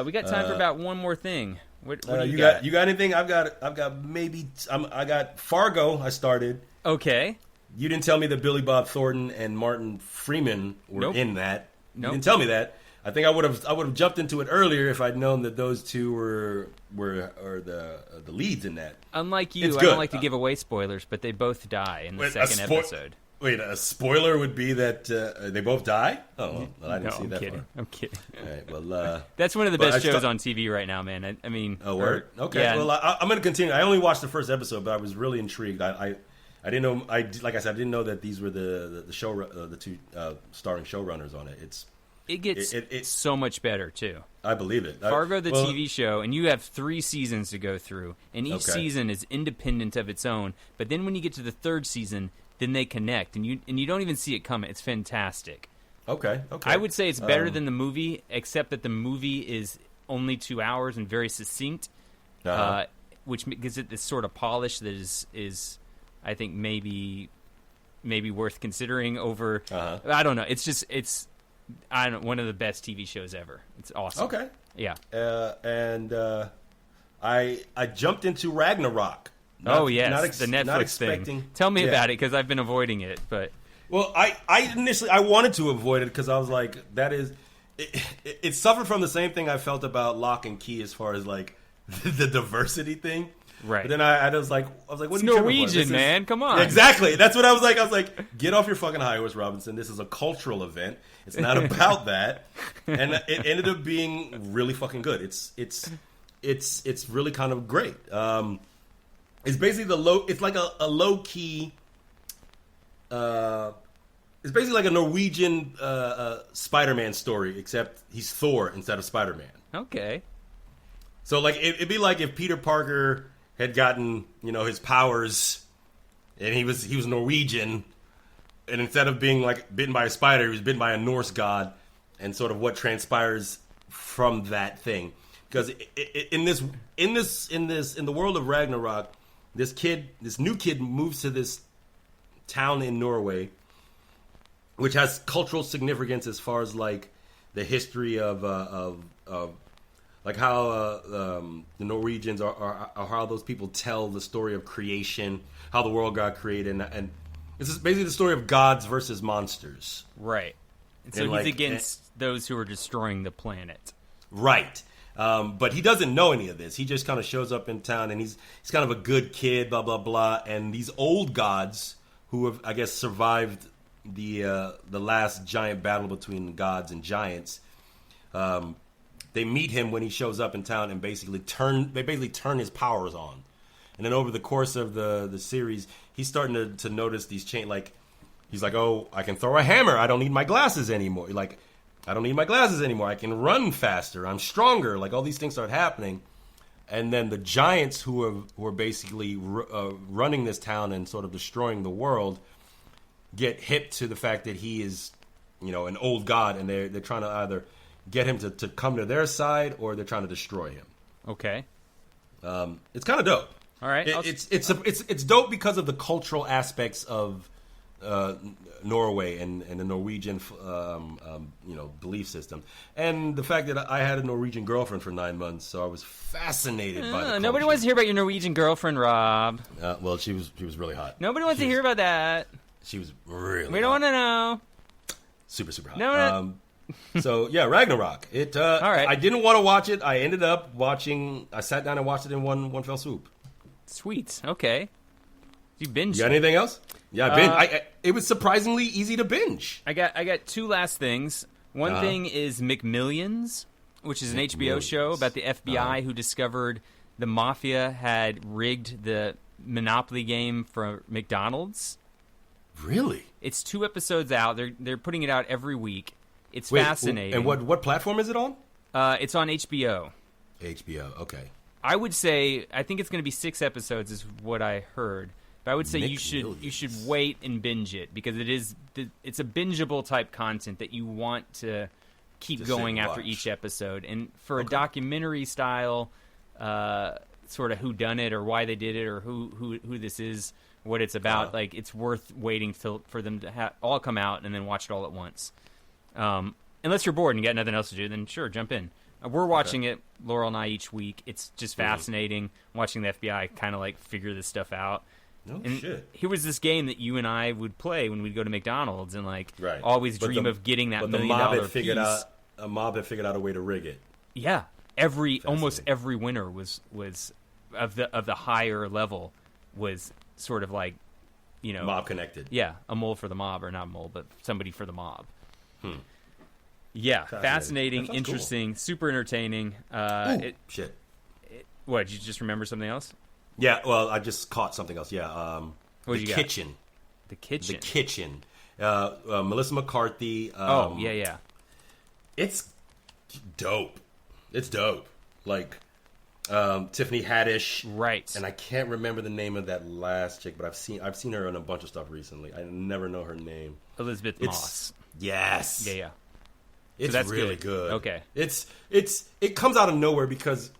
We got time for about one more thing. What do you got? You got anything? I got Fargo. I started. Okay. You didn't tell me that Billy Bob Thornton and Martin Freeman were in that. You Nope. didn't tell me that. I think I would have jumped into it earlier if I'd known that those two were the leads in that. Unlike you, I don't like to give away spoilers, but they both die in the second episode. Wait, a spoiler would be that they both die? Oh, well, I didn't see that far. I'm kidding. All right, well, that's one of the best shows on TV right now, man. I mean, word. Okay, yeah. Well, I'm going to continue. I only watched the first episode, but I was really intrigued. I didn't know. Like I said, I didn't know that these were the two starring showrunners on it. It gets so much better too. I believe it. Fargo, the TV show, and you have 3 seasons to go through, and each season is independent of its own. But then when you get to the 3rd season, then they connect, and you don't even see it coming. It's fantastic. Okay. I would say it's better than the movie, except that the movie is only 2 hours and very succinct, which gives it this sort of polish that is I think maybe worth considering over. I don't know. It's one of the best TV shows ever. It's awesome. Okay. Yeah. And I jumped into Ragnarok. The Netflix thing. Tell me about it because I've been avoiding it. But I initially wanted to avoid it because I was like, that is it suffered from the same thing I felt about Lock and Key as far as like the diversity thing. Right. But then I was like, what it's are you Norwegian, man. Come on. Exactly. That's what I was like. I was like, get off your fucking high horse, Robinson. This is a cultural event. It's not about that. And it ended up being really fucking good. It's really kind of great. It's basically it's like a low key. It's basically like a Norwegian Spider-Man story, except he's Thor instead of Spider-Man. Okay. So like it'd be like if Peter Parker had gotten his powers, and he was Norwegian, and instead of being like bitten by a spider, he was bitten by a Norse god, and sort of what transpires from that thing. Because in the world of Ragnarok, this new kid moves to this town in Norway, which has cultural significance as far as like the history of like how the Norwegians are how those people tell the story of creation, how the world got created, and this is basically the story of gods versus monsters. Right. And so he's against those who are destroying the planet. Right. But he doesn't know any of this. He just kind of shows up in town, and he's kind of a good kid, blah, blah, blah. And these old gods who have, I guess, survived the last giant battle between gods and giants, they meet him when he shows up in town and basically turn his powers on. And then over the course of the series, he's starting to notice these he's like, oh, I can throw a hammer. I don't need my glasses anymore. I don't need my glasses anymore. I can run faster. I'm stronger. Like, all these things start happening. And then the giants who are basically running this town and sort of destroying the world get hip to the fact that he is, an old god, and they're trying to either get him to come to their side, or they're trying to destroy him. Okay. It's kind of dope. All right. It's dope because of the cultural aspects of Norway and the Norwegian belief system, and the fact that I had a Norwegian girlfriend for 9 months, so I was fascinated by the culture. Nobody wants to hear about your Norwegian girlfriend, Rob. Well, she was really hot. Nobody wants to hear about that. She was really hot. We don't want to know. Super hot. No. So yeah, Ragnarok. All right. I didn't want to watch it. I ended up watching. I sat down and watched it in one fell swoop. Sweet. Okay. You binged. You got anything else? Yeah, I binged. It was surprisingly easy to binge. I got two last things. One thing is McMillions, which is an HBO show about the FBI who discovered the mafia had rigged the Monopoly game for McDonald's. Really? It's 2 episodes out. They're putting it out every week. It's fascinating. And what platform is it on? It's on HBO. HBO, okay. I would say, I think it's going to be 6 episodes is what I heard. But I would say you should wait and binge it, because it's a bingeable type content that you want to keep going after each episode. And for a documentary style, sort of whodunit or why they did it or who this is, what it's about, like, it's worth waiting for them to all come out and then watch it all at once. Unless you're bored and you got nothing else to do, then sure, jump in. We're watching it, Laurel and I, each week. It's just fascinating watching the FBI kind of like figure this stuff out. Shit. Here was this game that you and I would play when we'd go to McDonald's and always dream of getting that $1 million piece. A mob had figured out a way to rig it. Yeah, almost every winner was of the higher level was sort of like, mob connected. Yeah, a mole for the mob, or not a mole, but somebody for the mob. Yeah, fascinating, interesting, super entertaining. Shit. What, did you just remember something else? Yeah, well, I just caught something else. Yeah, The Kitchen. The Kitchen. Melissa McCarthy. Yeah. It's dope. Like, Tiffany Haddish. Right. And I can't remember the name of that last chick, but I've seen her in a bunch of stuff recently. I never know her name. Elizabeth Moss. Yes. Yeah. It's that's really good. Okay. It comes out of nowhere because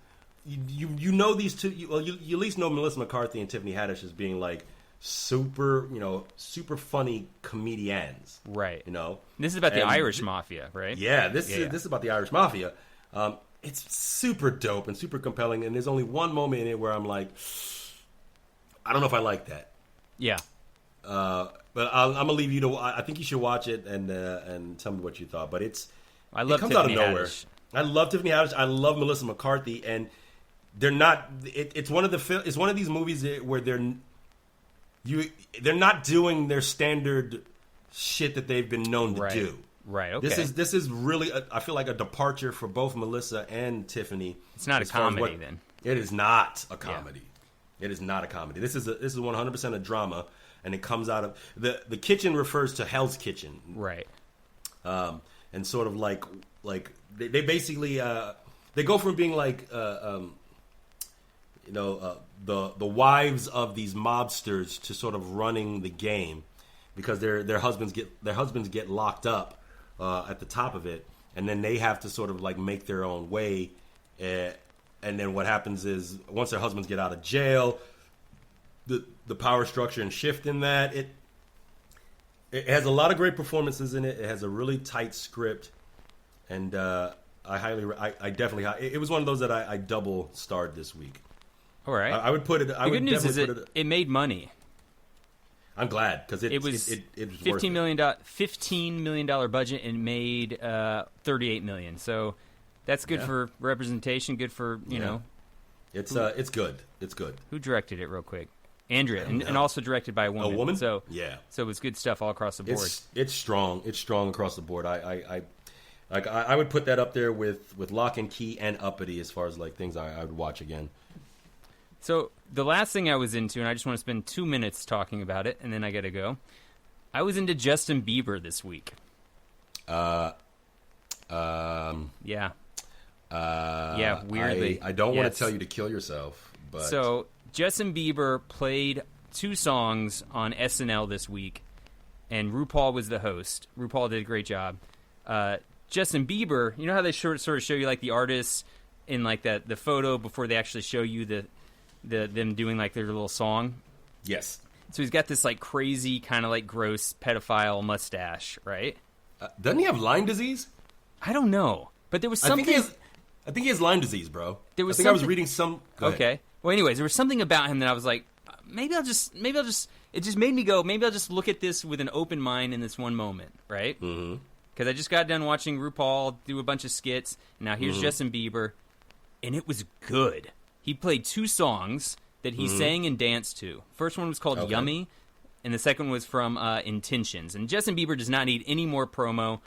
you know these two. You at least know Melissa McCarthy and Tiffany Haddish as being like super funny comedians. Right. This is about the Irish Mafia, right? Yeah. This is about the Irish Mafia. It's super dope and super compelling. And there's only one moment in it where I'm like, I don't know if I like that. Yeah. But I'm gonna leave you to. I think you should watch it and tell me what you thought. But it comes Tiffany out of nowhere. Haddish. I love Tiffany Haddish. I love Melissa McCarthy, and they're not. It's one of these movies where they're not doing their standard shit that they've been known to do. Right. Okay. This is really I feel like a departure for both Melissa and Tiffany. It's not a comedy then. It is not a comedy. Yeah. It is not a comedy. This is 100% a drama, and it comes out of the kitchen refers to Hell's Kitchen. Right. And sort of like they basically they go from being like the wives of these mobsters to sort of running the game because their husbands get locked up at the top of it, and then they have to sort of like make their own way. And then what happens is once their husbands get out of jail, the power structure and shift in that it has a lot of great performances in it. It has a really tight script, and I definitely. It was one of those that I double starred this week. All right. I would put it. The good news is it made money. I'm glad because it was $15 million budget and made $38 million. So that's good for representation. Good for you know. It's good. It's good. Who directed it, real quick? Andrea, and also directed by a woman. A woman? So yeah. So it was good stuff all across the board. It's strong. It's strong across the board. I would put that up there with Locke and Key and Uppity as far as like things I would watch again. So the last thing I was into, and I just want to spend 2 minutes talking about it, and then I got to go. I was into Justin Bieber this week. Yeah. Yeah, weirdly. I don't want to tell you to kill yourself, but so Justin Bieber played 2 songs on SNL this week, and RuPaul was the host. RuPaul did a great job. Justin Bieber, you know how they sort of show you like the artists in like the photo before they actually show you them doing like their little song? Yes. So he's got this like crazy kind of like gross pedophile mustache, right? Doesn't he have Lyme disease? I don't know, but there was something. I think he has Lyme disease, bro. There was I was reading some. Okay. Well, anyways, there was something about him that I was like, maybe I'll just. It just made me go. Maybe I'll just look at this with an open mind in this one moment, right? Mm-hmm. Because I just got done watching RuPaul do a bunch of skits. And now here's Justin Bieber, and it was good. He played 2 songs that he sang and danced to. First one was called Yummy, and the second was from Intentions. And Justin Bieber does not need any more promo,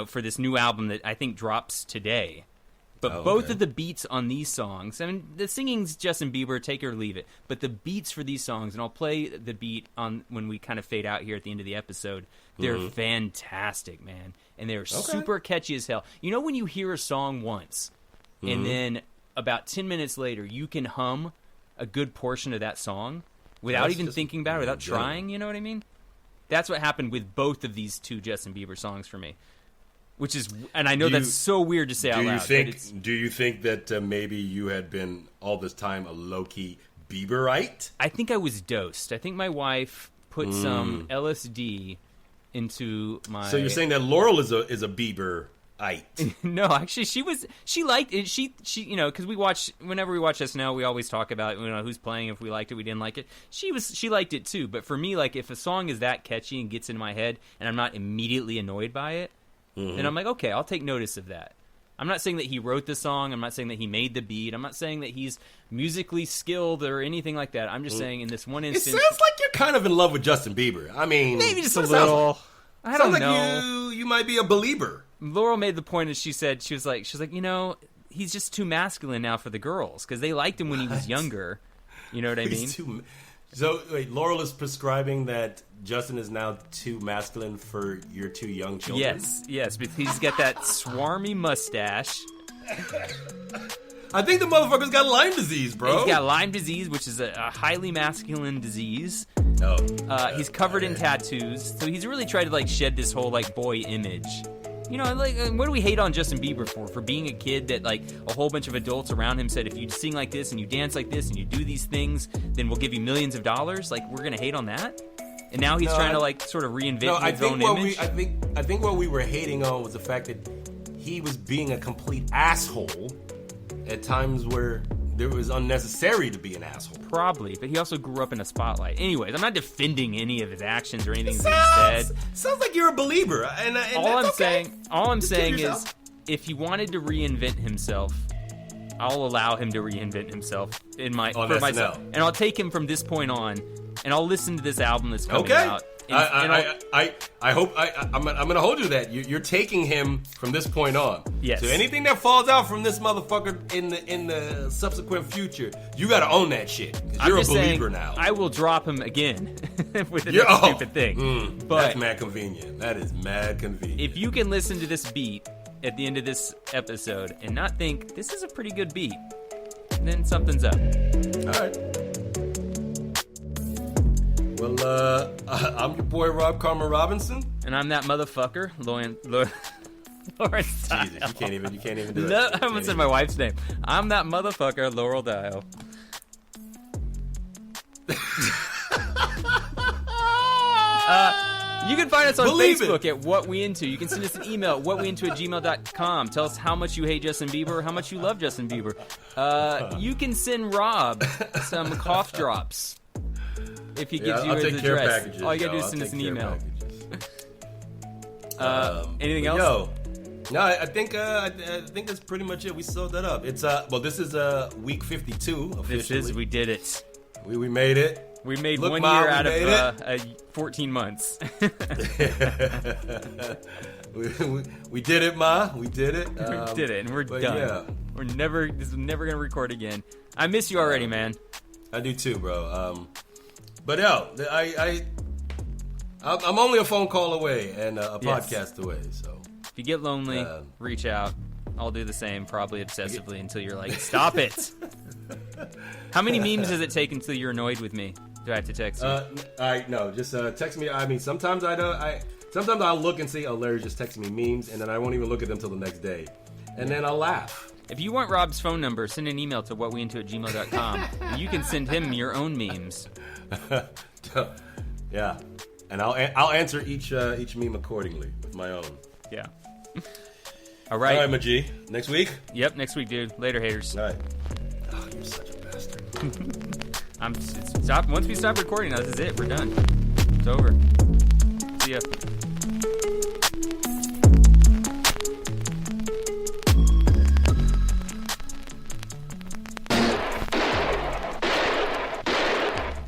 for this new album that I think drops today. But both of the beats on these songs, I mean, the singing's Justin Bieber, take it or leave it. But the beats for these songs, and I'll play the beat on when we kind of fade out here at the end of the episode, they're fantastic, man. And they're super catchy as hell. You know when you hear a song once, and then about 10 minutes later, you can hum a good portion of that song without even thinking about it, without trying, you know what I mean? That's what happened with both of these 2 Justin Bieber songs for me. Which is, and I know that's so weird to say out loud. Do you think that maybe you had been all this time a low-key Bieberite? I think I was dosed. I think my wife put some LSD into my. So you're saying that Laurel is a Bieberite? No, actually, she liked it. She because whenever we watch SNL, we always talk about who's playing, if we liked it, we didn't like it. She liked it too. But for me, like if a song is that catchy and gets into my head, and I'm not immediately annoyed by it. And I'm like, okay, I'll take notice of that. I'm not saying that he wrote the song. I'm not saying that he made the beat. I'm not saying that he's musically skilled or anything like that. I'm just saying in this one instance... It sounds like you're kind of in love with Justin Bieber. I mean... Maybe just a little. I don't know. You might be a believer. Laurel made the point that she was like, he's just too masculine now for the girls because they liked him when he was younger. You know what I mean? So, wait, Laurel is prescribing that Justin is now too masculine for your 2 young children? Yes, but he's got that swarmy mustache. I think the motherfucker's got Lyme disease, bro. He's got Lyme disease, which is a highly masculine disease. He's covered in tattoos, so he's really tried to, shed this whole, boy image. What do we hate on Justin Bieber for being a kid that, a whole bunch of adults around him said, if you sing like this and you dance like this and you do these things, then we'll give you millions of dollars? We're going to hate on that? And now he's trying to, sort of reinvent his own image? I think what we were hating on was the fact that he was being a complete asshole at times where it was unnecessary to be an asshole. Probably, but he also grew up in a spotlight. Anyways, I'm not defending any of his actions or anything that he said. Sounds like you're a believer, and all I'm saying is, if he wanted to reinvent himself, I'll allow him to reinvent himself for myself, and I'll take him from this point on, and I'll listen to this album that's coming out. I hope I'm going to hold you to that. You're taking him from this point on. Yes. So anything that falls out from this motherfucker in the subsequent future, you got to own that shit. You're a believer now. I will drop him again with the next stupid thing. But that's mad convenient. That is mad convenient. If you can listen to this beat at the end of this episode and not think this is a pretty good beat, then something's up. All right. Well, I'm your boy Rob Carmen Robinson, and I'm that motherfucker, Lawrence. Jesus, you can't even do that. I haven't said my wife's name. I'm that motherfucker, Laurel Dial. You can find us on Believe Facebook it. at What We Into. You can send us an email at whatweinto@gmail.com. Tell us how much you hate Justin Bieber, how much you love Justin Bieber. You can send Rob some cough drops if he gives you I'll his take care of address. packages, All you gotta do yo. is send I'll us an take care email. of Anything But else? No, I think that's pretty much it. We sold that up. It's well, this is week 52 officially. We did it. We made it. We made Look, 1 Mom, year we out made of 14 months. we did it, Ma. We did it. We did it, and we're done. Yeah. This is never gonna record again. I miss you already, man. I do too, bro. But yo, I'm only a phone call away and a podcast away. So if you get lonely, reach out. I'll do the same, probably obsessively, until you're like, stop it. How many memes does it take until you're annoyed with me? Do I have to text you? No, just text me. I mean, sometimes I don't. Sometimes I'll look and see, oh, Larry just texted me memes, and then I won't even look at them till the next day, and then I'll laugh. If you want Rob's phone number, send an email to whatweinto@gmail.com, and you can send him your own memes. Yeah, and I'll answer each meme accordingly with my own. Yeah. All right. All right, Maji. Next week? Yep, next week, dude. Later, haters. All right. Oh, you're such a bastard. Once we stop recording, this is it. We're done. It's over. See ya.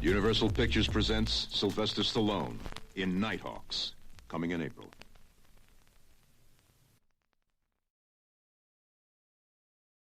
Universal Pictures presents Sylvester Stallone in Nighthawks, coming in April.